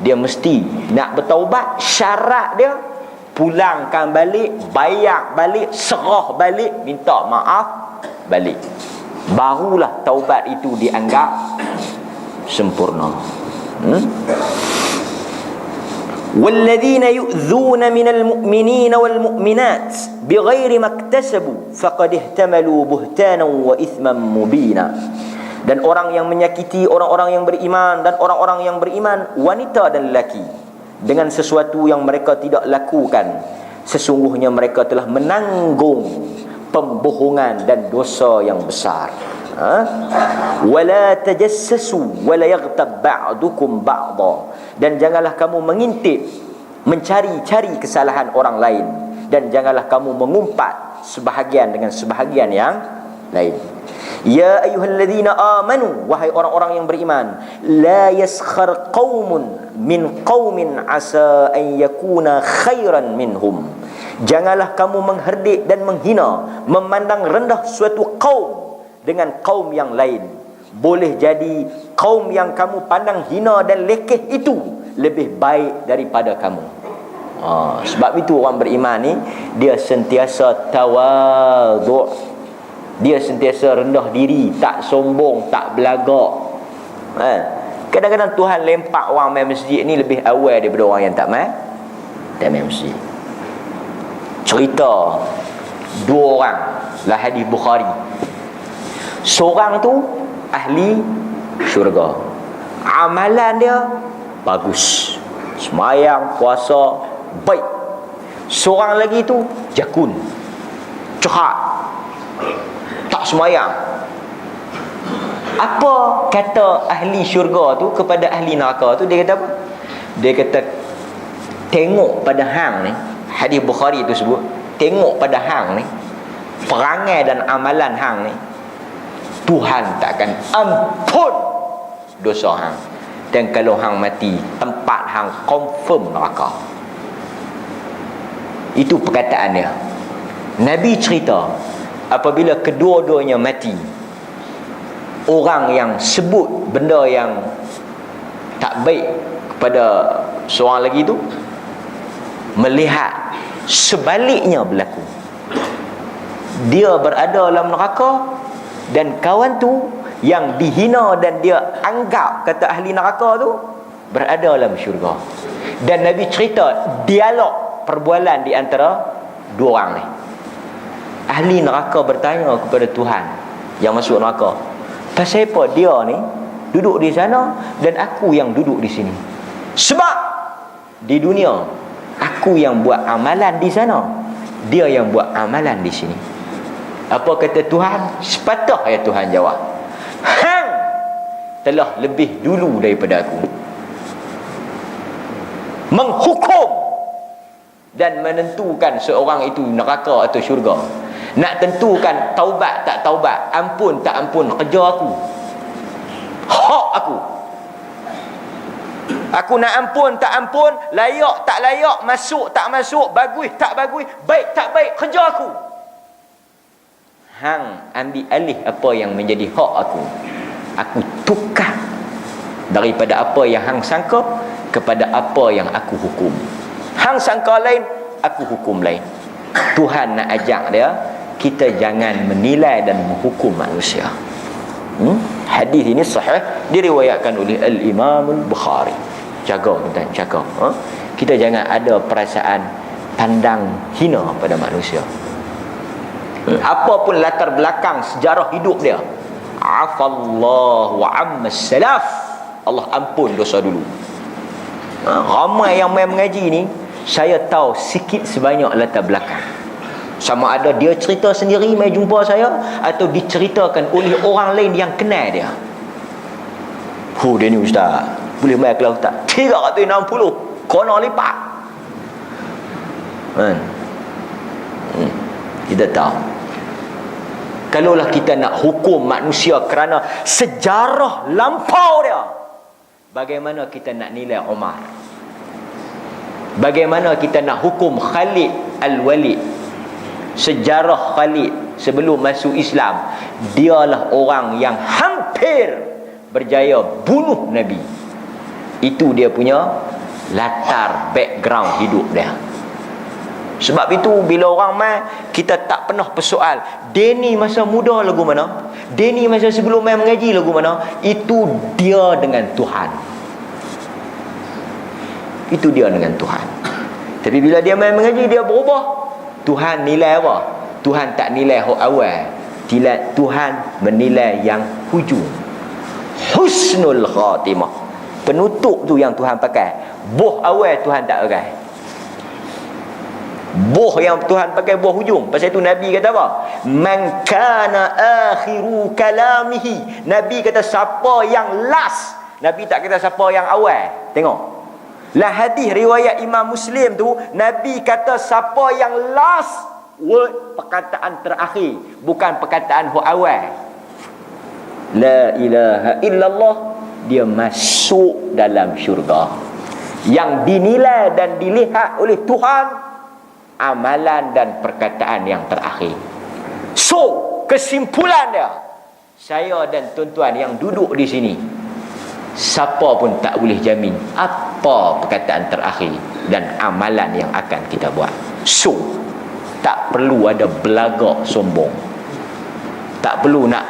dia mesti nak bertaubat. Syarat dia pulangkan balik, bayar balik, serah balik, minta maaf balik, barulah taubat itu dianggap sempurna. وَالَّذِينَ يُؤْذُونَ مِنَ الْمُؤْمِنِينَ وَالْمُؤْمِنَاتِ بِغَيْرِ مَا اكْتَسَبُوا فَقَدِ احْتَمَلُوا بُهْتَانًا وَإِثْمًا مُبِينًا. Dan orang yang menyakiti orang-orang yang beriman dan orang-orang yang beriman, wanita dan lelaki, dengan sesuatu yang mereka tidak lakukan, sesungguhnya mereka telah menanggung pembohongan dan dosa yang besar. Wala tajassasu wala yaghtab ba'dukum ba'dha. Dan janganlah kamu mengintip, mencari-cari kesalahan orang lain, dan janganlah kamu mengumpat sebahagian dengan sebahagian yang lain. Ya ayyuhalladzina amanu, wahai orang-orang yang beriman, la yaskhar qaumun min qaumin asa an yakuna khairan minhum. Janganlah kamu mengherdik dan menghina, memandang rendah suatu kaum dengan kaum yang lain. Boleh jadi kaum yang kamu pandang hina dan lekeh itu lebih baik daripada kamu. Sebab itu orang beriman ni, dia sentiasa tawadhu', dia sentiasa rendah diri, tak sombong, tak belagak. Kadang-kadang Tuhan lempak orang main masjid ni lebih awal daripada orang yang tak main masjid. Cerita dua orang lah, hadis Bukhari. Seorang tu ahli syurga, amalan dia bagus, semayang, puasa, baik. Seorang lagi tu jakun, jahat, tak semayang, Apa kata ahli syurga tu kepada ahli neraka tu? Dia kata apa? Dia kata, tengok pada hang ni, hadis Bukhari tu sebut, tengok pada hang ni, perangai dan amalan hang ni, Tuhan takkan ampun dosa hang. Dan kalau hang mati, tempat hang confirm neraka. Itu perkataan dia. Nabi cerita, apabila kedua-duanya mati, orang yang sebut benda yang tak baik kepada seorang lagi tu, melihat sebaliknya berlaku. Dia berada dalam neraka, dan kawan tu yang dihina dan dia anggap kata ahli neraka tu berada dalam syurga. Dan Nabi cerita dialog perbualan di antara dua orang ni. Ahli neraka bertanya kepada Tuhan yang masuk neraka, pasal apa dia ni duduk di sana dan aku yang duduk di sini? Sebab di dunia aku yang buat amalan di sana, dia yang buat amalan di sini. Apa kata Tuhan? Sepatah ya Tuhan jawab, hang telah lebih dulu daripada aku menghukum dan menentukan seorang itu neraka atau syurga. Nak tentukan taubat tak taubat, ampun tak ampun, kerja aku, hak aku. Aku nak ampun tak ampun, layak tak layak, masuk tak masuk, bagus tak bagus, baik tak baik, kerja aku. Hang ambil alih apa yang menjadi hak aku, aku tukar daripada apa yang hang sangka kepada apa yang aku hukum. Hang sangka lain, aku hukum lain. Tuhan nak ajak dia, kita jangan menilai dan menghukum manusia. Hadis ini sahih, diriwayatkan oleh Al-Imam Al-Bukhari. Jaga tuan, jaga. Kita jangan ada perasaan pandang hina pada manusia. Apapun latar belakang sejarah hidup dia, afallahu amma salaf, Allah ampun dosa dulu. Ramai yang main mengaji ni, saya tahu sikit sebanyak latar belakang. Sama ada dia cerita sendiri mai jumpa saya, atau diceritakan oleh orang lain yang kenal dia. Dia ni ustaz, boleh mai kelas ustaz 360 kono lipat. Kita tahu, kalaulah kita nak hukum manusia kerana sejarah lampau dia, bagaimana kita nak nilai Umar? Bagaimana kita nak hukum Khalid Al-Walid? Sejarah Khalid sebelum masuk Islam, dialah orang yang hampir berjaya bunuh Nabi. Itu dia punya latar background hidup dia. Sebab itu bila orang mai, kita tak pernah persoal Denny masa muda lagu mana, Denny masa sebelum mai mengaji lagu mana. Itu dia dengan Tuhan. Itu dia dengan Tuhan. Tapi bila dia mai mengaji, dia berubah. Tuhan nilai apa? Tuhan tak nilai hak awal, Tuhan menilai yang hujung, husnul khatimah. Penutup tu yang Tuhan pakai. Boh awal Tuhan tak pakai. Boh yang Tuhan pakai boh hujung. Pasal itu Nabi kata apa? Man kana akhiru kalamihi. Nabi kata siapa yang last. Nabi tak kata siapa yang awal. Tengok lah hadis riwayat Imam Muslim tu, Nabi kata siapa yang last word, perkataan terakhir, bukan perkataan hak awal. La ilaha illallah, dia masuk dalam syurga. Yang dinilai dan dilihat oleh Tuhan amalan dan perkataan yang terakhir. So, kesimpulan dia, saya dan tuan-tuan yang duduk di sini, siapa pun tak boleh jamin apa perkataan terakhir dan amalan yang akan kita buat. So, tak perlu ada belagak sombong, tak perlu nak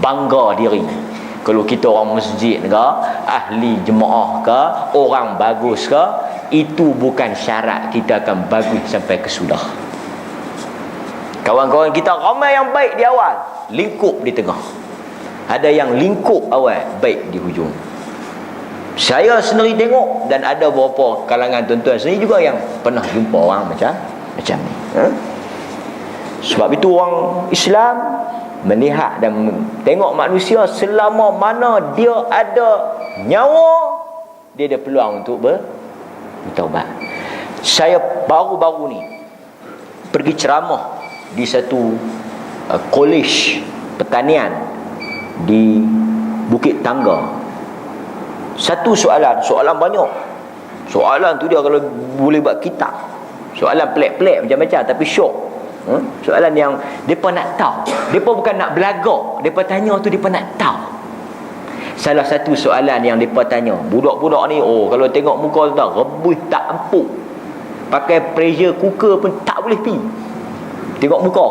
bangga diri. Kalau kita orang masjid ke, ahli jemaah ke, orang bagus ke, itu bukan syarat kita akan bagus sampai ke sudah. Kawan-kawan kita ramai yang baik di awal, lingkup di tengah. Ada yang lingkup awal, baik di hujung. Saya sendiri tengok, dan ada beberapa kalangan tuan-tuan sendiri juga yang pernah jumpa orang macam ni. Sebab itu orang Islam melihat dan tengok manusia selama mana dia ada nyawa, dia ada peluang untuk bertaubat. Saya baru-baru ni pergi ceramah di satu college pertanian di Bukit Tangga. Satu soalan banyak. Soalan tu dia kalau boleh buat kitab. Soalan pelik-pelik macam-macam tapi syok. Soalan yang mereka nak tahu. Mereka bukan nak belagak. Mereka tanya tu mereka nak tahu. Salah satu soalan yang mereka tanya, budak-budak ni, kalau tengok muka tu dah rebus tak empuk. Pakai pressure cooker pun tak boleh pi. Tengok muka.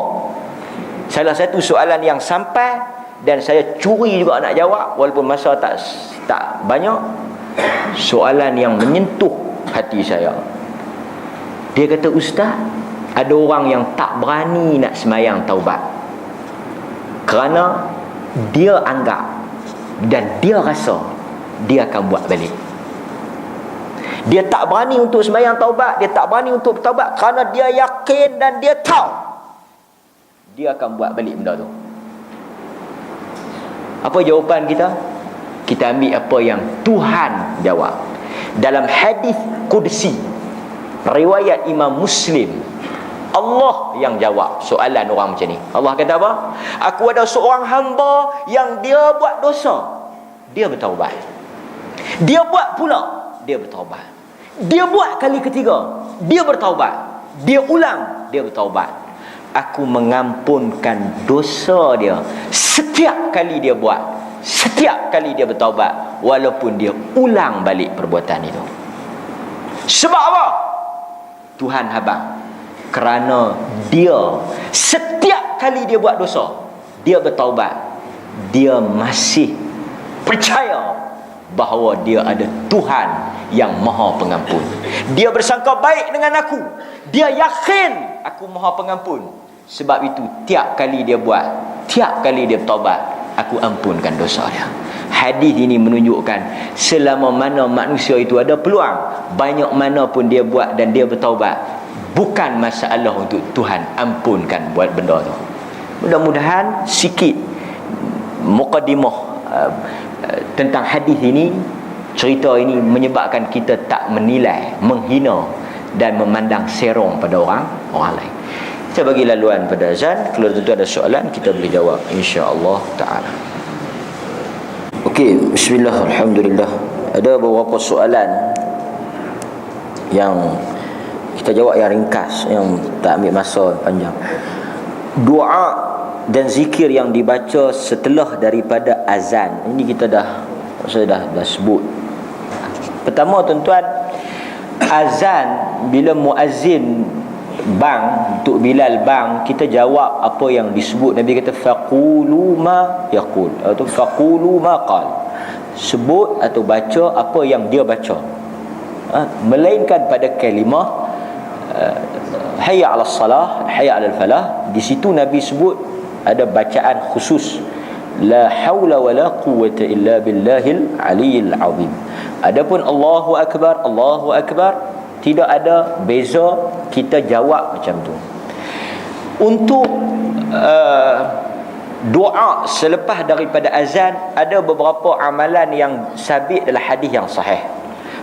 Salah satu soalan yang sampai dan saya curi juga nak jawab walaupun masa tak banyak. Soalan yang menyentuh hati saya. Dia kata, "Ustaz, ada orang yang tak berani nak sembahyang taubat kerana dia anggap dan dia rasa dia akan buat balik. Dia tak berani untuk sembahyang taubat, dia tak berani untuk bertaubat kerana dia yakin dan dia tahu dia akan buat balik benda tu." Apa jawapan kita? Kita ambil apa yang Tuhan jawab. Dalam hadis Qudsi riwayat Imam Muslim, Allah yang jawab soalan orang macam ni. Allah kata apa? "Aku ada seorang hamba yang dia buat dosa, dia bertaubat. Dia buat pula, dia bertaubat. Dia buat kali ketiga, dia bertaubat. Dia ulang, dia bertaubat. Aku mengampunkan dosa dia setiap kali dia buat, setiap kali dia bertaubat, walaupun dia ulang balik perbuatan itu." Sebab apa? Tuhan habang. Kerana dia setiap kali dia buat dosa, dia bertaubat, dia masih percaya bahawa dia ada Tuhan yang Maha Pengampun. Dia bersangka baik dengan aku. Dia yakin aku Maha Pengampun. Sebab itu tiap kali dia buat, tiap kali dia bertaubat, aku ampunkan dosa dia. Hadis ini menunjukkan selama mana manusia itu ada peluang, banyak mana pun dia buat dan dia bertaubat, bukan masalah untuk Tuhan ampunkan buat benda tu. Mudah-mudahan sikit mukadimah tentang hadis ini, cerita ini menyebabkan kita tak menilai, menghina dan memandang serong pada orang lain. Kita bagi laluan pada azan. Kalau tentu ada soalan kita boleh jawab insya-Allah taala. Okey, bismillah, alhamdulillah. Ada beberapa soalan yang kita jawab yang ringkas, yang tak ambil masa panjang. Doa dan zikir yang dibaca setelah daripada azan. Ini saya dah sebut. Pertama tuan-tuan, azan bila muazzin bang, untuk Bilal bang, kita jawab apa yang disebut. Nabi kata faqulu ma yaqul, atau faqulu ma qal. Sebut atau baca apa yang dia baca. Melainkan pada kalimah hayya 'alas salah, hayya 'alal falah. Di situ Nabi sebut ada bacaan khusus, la haula wala quwwata illa billahil aliyil azim. Adapun Allahu akbar, tidak ada beza, kita jawab macam tu. Untuk doa selepas daripada azan, ada beberapa amalan yang sabit dalam hadis yang sahih.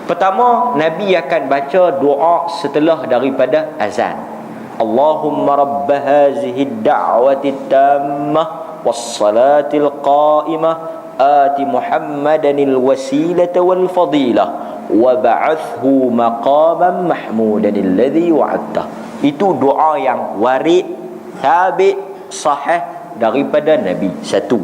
Pertama, Nabi akan baca doa setelah daripada azan. Allahumma rabb hazihi ad-da'wati at-tammah was-salatil qa'imah ati Muhammadanil wasilata wal fadilah wa ba'athhu maqaman mahmudan alladhi wa'adta. Itu doa yang warid, sabit, sahih daripada Nabi. Satu.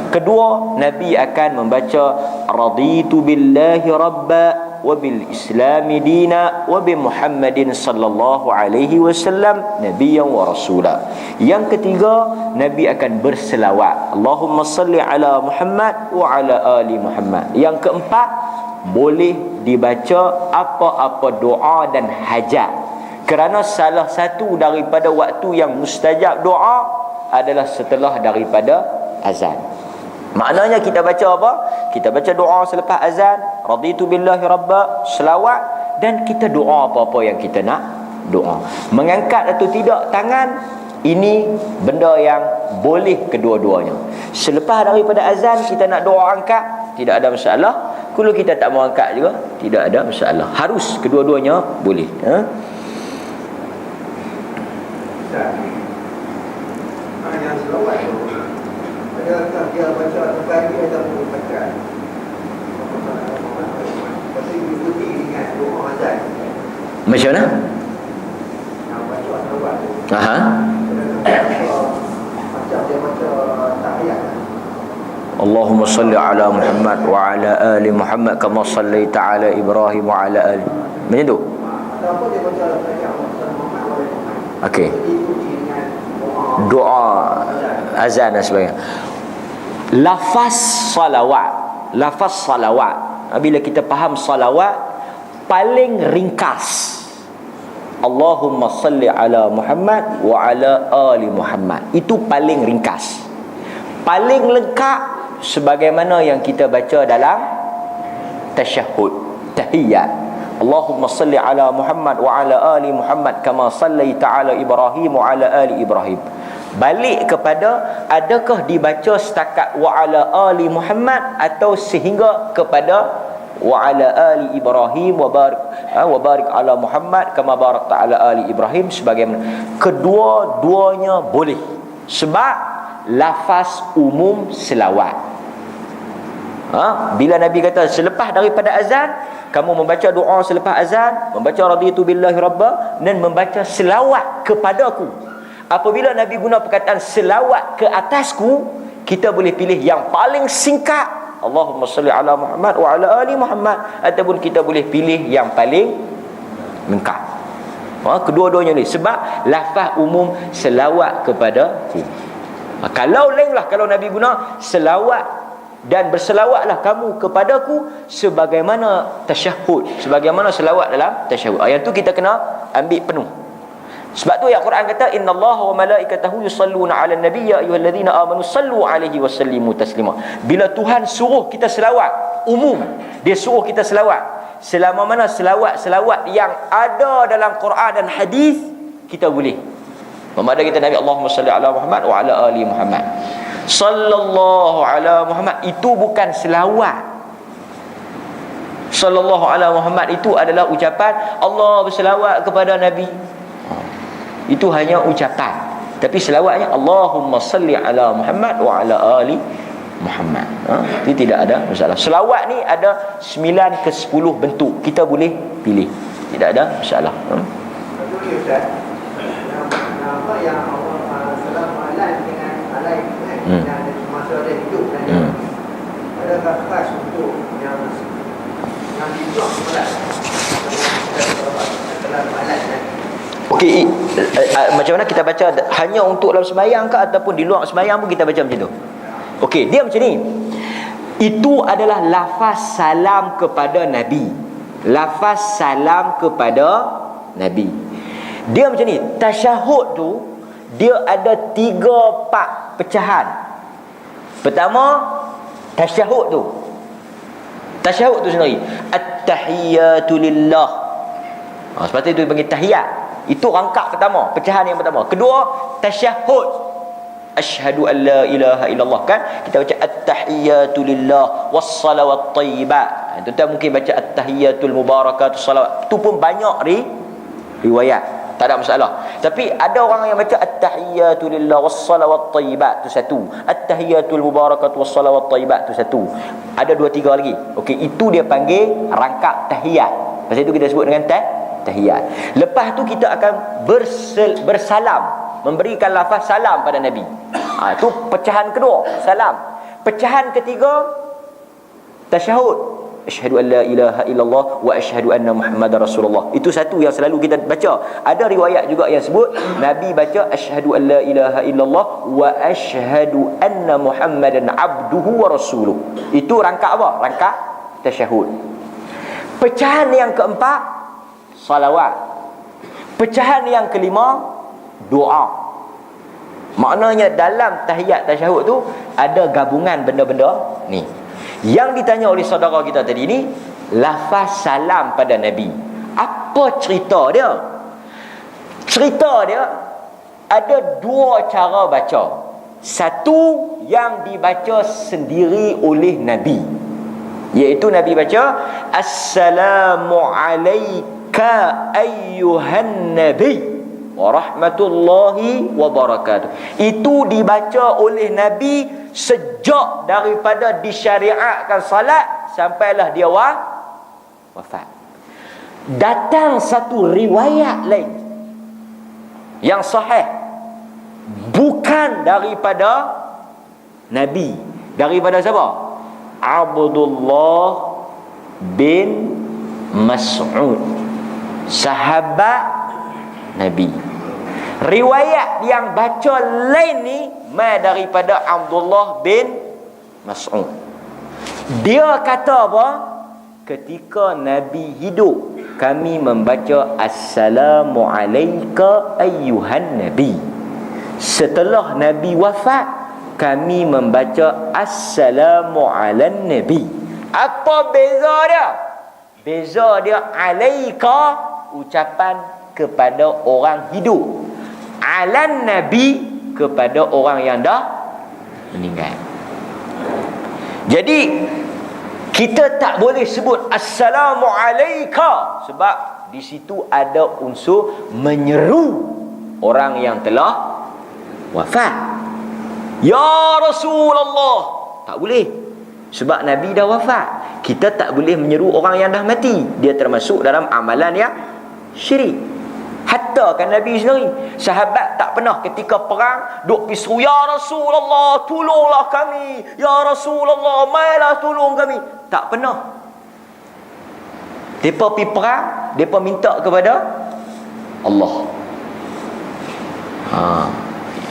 Kedua, Nabi akan membaca raditu billahi rabba wa bil islami dina wa bi Muhammadin sallallahu alaihi wasallam nabiyyan wa rasula. Yang ketiga, Nabi akan berselawat, Allahumma salli ala Muhammad wa ala ali Muhammad. Yang keempat, boleh dibaca apa-apa doa dan hajat, kerana salah satu daripada waktu yang mustajab doa adalah setelah daripada azan. Maknanya kita baca apa? Kita baca doa selepas azan, raditu billahi rabba, selawat, dan kita doa apa-apa yang kita nak doa. Mengangkat atau tidak tangan, ini benda yang boleh kedua-duanya. Selepas daripada azan kita nak doa angkat, tidak ada masalah. Kalau kita tak mau angkat juga, tidak ada masalah. Harus kedua-duanya boleh. Yang selawat tu, adakah dia baca sekali ataupun baca? Pasti diikuti dengan doa azan. Macam mana? Yang baca selawat tu, Aha. macam dia baca tahiyat. Allahumma salli ala Muhammad wa ala ali Muhammad kama sallaita ala Ibrahim wa ala ali. Macam tu? Ataupun dia baca tahiyat Muhammad wa ala Muhammad. Okey. Diikuti dengan Doa azan dan sebagainya. Lafaz salawat, bila kita faham salawat, paling ringkas Allahumma salli ala Muhammad wa ala ali Muhammad. Itu paling ringkas, paling lengkap, sebagaimana yang kita baca dalam tasyahud, tahiyat. Allahumma salli ala Muhammad wa ala ali Muhammad kama sallaita ala Ibrahim wa ala ali Ibrahim. Balik kepada adakah dibaca setakat wa ala ali Muhammad atau sehingga kepada wa ala ali Ibrahim wa barik ala Muhammad kama barakta ala ali Ibrahim, sebagaimana kedua-duanya boleh, sebab lafaz umum selawat. Bila Nabi kata selepas daripada azan, kamu membaca doa selepas azan, membaca raditu billahi rabba, dan membaca selawat kepadaku. Apabila Nabi guna perkataan selawat ke atasku, kita boleh pilih yang paling singkat, Allahumma salli ala Muhammad wa ala ali Muhammad, ataupun kita boleh pilih yang paling lengkap. Kedua-duanya ni, sebab lafaz umum selawat kepadaku. Kalau lain lah, kalau Nabi guna selawat dan berselawatlah kamu kepadaku sebagaimana tasyahud, sebagaimana selawat dalam tasyahud. Yang tu kita kena ambil penuh. Sebab tu ayat Quran kata innallaha wa malaikatahu yusalluna 'alan nabiy ya ayyuhallazina amanu sallu 'alaihi wa sallimu taslima. Bila Tuhan suruh kita selawat umum, dia suruh kita selawat. Selama mana selawat-selawat yang ada dalam Quran dan hadis, kita boleh. Memada kita Nabi Allahumma salli ala Muhammad wa ala ali Muhammad. Sallallahu ala Muhammad itu bukan selawat. Sallallahu ala Muhammad itu adalah ucapan Allah berselawat kepada Nabi. Itu hanya ucapan. Tapi selawatnya Allahumma salli ala Muhammad wa ala ali Muhammad. Itu tidak ada masalah. Selawat ni ada 9 ke 10 bentuk. Kita boleh pilih. Tidak ada masalah. Apa yang Allah salam alam dengan alai dan masa dia hidup dan adakah khas untuk yang dibuat solat dalam alam dan Okey, macam mana kita baca? Hanya untuk dalam sembahyang ke ataupun di luar sembahyang pun kita baca macam tu? Okey, dia macam ni. Itu adalah lafaz salam kepada Nabi. Lafaz salam kepada Nabi. Dia macam ni. Tasyahud tu dia ada 3-4 pecahan. Pertama, tasyahud tu. Tasyahud tu sendiri. At-tahiyyatu lillah. Sebab tu dipanggil tahiyat. Itu rangkap pertama, pecahan yang pertama. Kedua, tasyahud. Asyhadu an la ilaha illallah, kan? Kita baca at-tahiyyatu lillah was-salawat thayyibat. Tuan-tuan mungkin baca at-tahiyyatul mubarakatus salawat. Itu pun banyak riwayat. Tak ada masalah. Tapi ada orang yang baca at-tahiyyatu lillah was-salawat thayyibat, tu satu. At-tahiyyatul mubarakatus was-salawat thayyibat, tu satu. Ada 2-3 lagi. Okey, itu dia panggil rangkap tahiyat. Pasal itu kita sebut dengan tahiyat. Lepas tu kita akan bersalam, memberikan lafaz salam pada Nabi. Itu pecahan kedua, salam. Pecahan ketiga, tasyahud. Asyhadu an la ilaha illallah wa asyhadu anna Muhammadar Rasulullah. Itu satu yang selalu kita baca. Ada riwayat juga yang sebut Nabi baca asyhadu an la ilaha illallah wa asyhadu anna Muhammadan abduhu wa rasuluh. Itu rangkap apa? Rangkap tasyahud. Pecahan yang keempat, salawat. Pecahan yang kelima, doa. Maknanya dalam tahiyat tasyahud tu ada gabungan benda-benda ni. Yang ditanya oleh saudara kita tadi ni, lafaz salam pada Nabi. Apa cerita dia? cerita dia ada dua cara baca. Satu yang dibaca sendiri oleh Nabi, iaitu Nabi baca Assalamu alayka ayyuhan nabi wa rahmatullahi wa barakatuh. Itu dibaca oleh Nabi sejak daripada disyariatkan salat sampailah dia wafat. Datang satu riwayat lain yang sahih, bukan daripada Nabi, daripada siapa? Abdullah bin Mas'ud, sahabat Nabi. Riwayat yang baca lain ni daripada Abdullah bin Mas'ud. Dia kata apa? Ketika Nabi hidup, kami membaca Assalamu alayka ayyuhan nabi. Setelah Nabi wafat, kami membaca Assalamu alan nabi. Apa beza dia? Beza dia alayka, ucapan kepada orang hidup, alan nabi, kepada orang yang dah meninggal. Jadi kita tak boleh sebut Assalamu alayka, sebab di situ ada unsur menyeru orang yang telah wafat. Ya Rasulullah, tak boleh, sebab Nabi dah wafat. Kita tak boleh menyeru orang yang dah mati. Dia termasuk dalam amalan yang syirik. Hatta kan Nabi sendiri, sahabat tak pernah ketika perang duk pergi, ya Rasulullah tolonglah kami, ya Rasulullah mailah tolong kami. Tak pernah. Depa pergi perang, depa minta kepada Allah.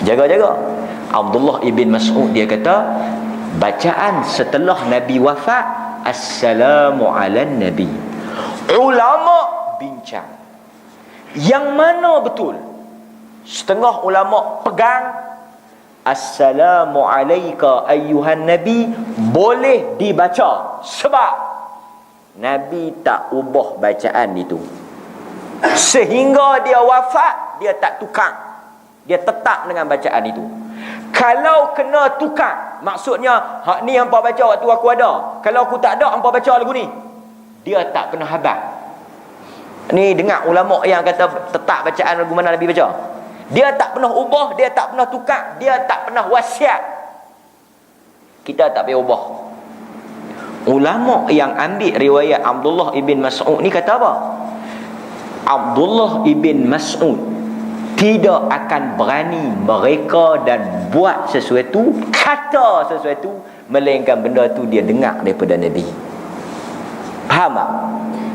Jaga-jaga. Abdullah ibn Mas'ud dia kata, bacaan setelah Nabi wafat Assalamu alan nabi. Ulama bincang yang mana betul. Setengah ulama pegang Assalamu alayka ayyuhan nabi boleh dibaca, sebab Nabi tak ubah bacaan itu. Sehingga dia wafat, dia tak tukar. Dia tetap dengan bacaan itu. Kalau kena tukar, maksudnya hak ni hampa baca waktu aku ada, kalau aku tak ada hampa baca lagu ni, dia tak kena habaq. Ni dengar ulama yang kata tetap bacaan lagu mana Nabi baca. Dia tak pernah ubah, dia tak pernah tukar, dia tak pernah wasiat. Kita tak payah ubah. Ulama yang ambil riwayat Abdullah ibn Mas'ud ni kata apa? Abdullah ibn Mas'ud tidak akan berani mereka dan buat sesuatu, kata sesuatu, melainkan benda tu dia dengar daripada Nabi. Faham tak?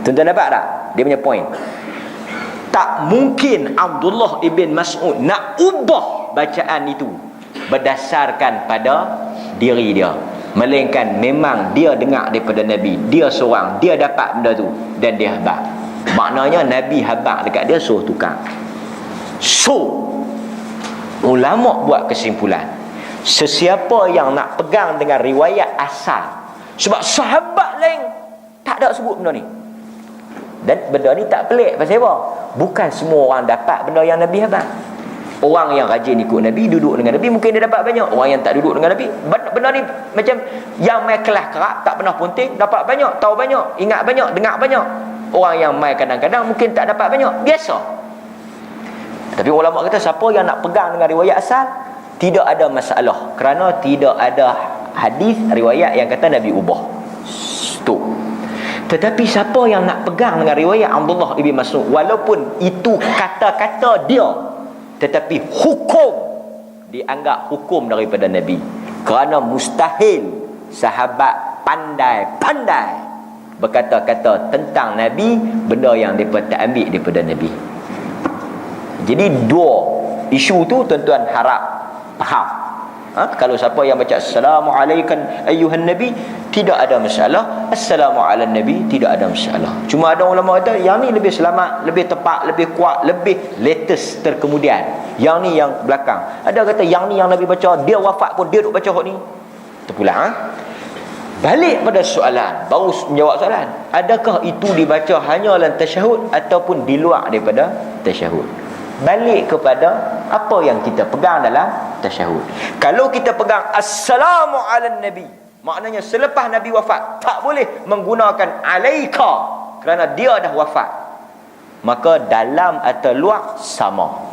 Tuan-tuan dapat tak? Dia punya point. Tak mungkin Abdullah ibn Mas'ud nak ubah bacaan itu berdasarkan pada diri dia, melainkan memang dia dengar daripada Nabi, dia seorang, dia dapat benda tu dan dia habaq. Maknanya Nabi habaq dekat dia, suruh tukar. So ulama buat kesimpulan, sesiapa yang nak pegang dengan riwayat asal, sebab sahabat lain tak ada sebut benda ni. Dan benda ni tak pelik. Pasal apa? Bukan semua orang dapat benda yang Nabi habaq. Orang yang rajin ikut Nabi, duduk dengan Nabi, mungkin dia dapat banyak. Orang yang tak duduk dengan Nabi, benda ni macam yang main kelas kerak, tak pernah punting, dapat banyak, tahu banyak, ingat banyak, dengar banyak. Orang yang main kadang-kadang mungkin tak dapat banyak, biasa. Tapi ulama kata siapa yang nak pegang dengan riwayat asal, tidak ada masalah, kerana tidak ada hadis riwayat yang kata Nabi ubah. Tu. Tetapi siapa yang nak pegang dengan riwayat Abdullah ibn Mas'ud, walaupun itu kata-kata dia, tetapi hukum dianggap hukum daripada Nabi, kerana mustahil sahabat pandai-pandai berkata-kata tentang Nabi benda yang mereka tak ambil daripada Nabi. Jadi dua isu tu tuan-tuan harap faham. Kalau siapa yang baca Assalamu alaikum ayyuhan nabi, tidak ada masalah. Assalamu ala nabi, tidak ada masalah. Cuma ada ulama kata yang ni lebih selamat, lebih tepat, lebih kuat, lebih latest terkemudian. Yang ni yang belakang. Ada kata yang ni yang Nabi baca, dia wafat pun dia duk baca hak ni. Terpulang. Balik pada soalan, baru menjawab soalan. Adakah itu dibaca hanya dalam tasyahud ataupun di luar daripada tasyahud? balik kepada apa yang kita pegang dalam tasyahud. Kalau kita pegang assalamu ala nabi, maknanya selepas Nabi wafat tak boleh menggunakan alaika kerana dia dah wafat, maka dalam atau luar sama.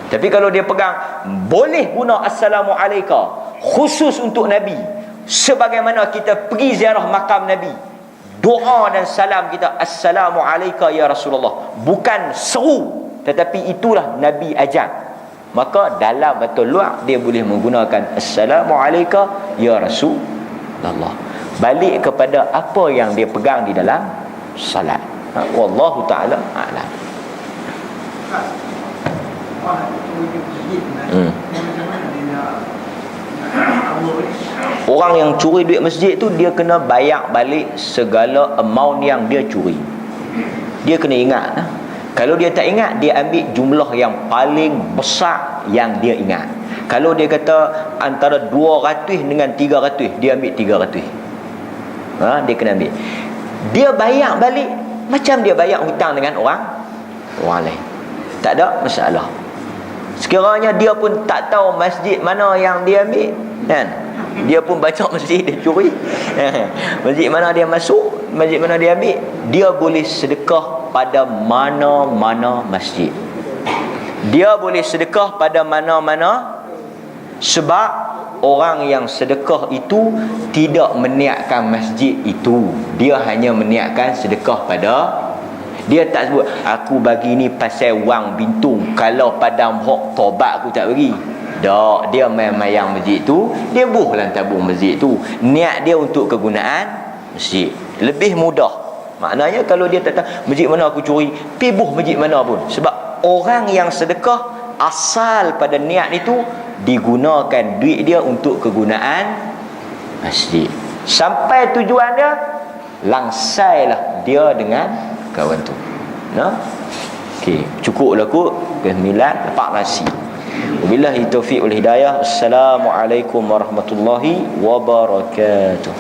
Tapi kalau dia pegang boleh guna assalamu alaika khusus untuk Nabi, sebagaimana kita pergi ziarah makam Nabi, doa dan salam kita assalamu alaika ya Rasulullah, bukan seru, tetapi itulah Nabi ajar, maka dalam atau luar dia boleh menggunakan assalamu alaika ya Rasulullah, balik kepada apa yang dia pegang di dalam salat. Wallahu ta'ala a'lam. Orang yang curi duit masjid tu, dia kena bayar balik segala amount yang dia curi. Dia kena ingat. Kalau dia tak ingat, dia ambil jumlah yang paling besar yang dia ingat. Kalau dia kata antara 200 dengan 300, dia ambil 300. Dia kena ambil. Dia bayar balik macam dia bayar hutang dengan orang lain. Tak ada masalah. Sekiranya dia pun tak tahu masjid mana yang dia ambil, kan? Dia pun banyak masjid dia curi. Masjid mana dia masuk, masjid mana dia ambil, dia boleh sedekah pada mana-mana masjid. Dia boleh sedekah pada mana-mana, sebab orang yang sedekah itu tidak meniatkan masjid itu. Dia hanya meniatkan sedekah pada, dia tak sebut aku bagi ni pasal wang bintung, kalau padam hok tobat aku tak bagi. Tak, dia main-mayang masjid tu, dia buhlah tabung masjid tu. Niat dia untuk kegunaan masjid. Lebih mudah. Maknanya kalau dia tak tahu masjid mana aku curi, pi buh masjid mana pun. Sebab orang yang sedekah asal pada niat itu digunakan duit dia untuk kegunaan masjid. Sampai tujuan dia, langsailah dia dengan kawan tu. Nah, okey, cukuplah kot milad lepak nasi. Wabillahi taufiq wal hidayah. Assalamualaikum warahmatullahi wabarakatuh.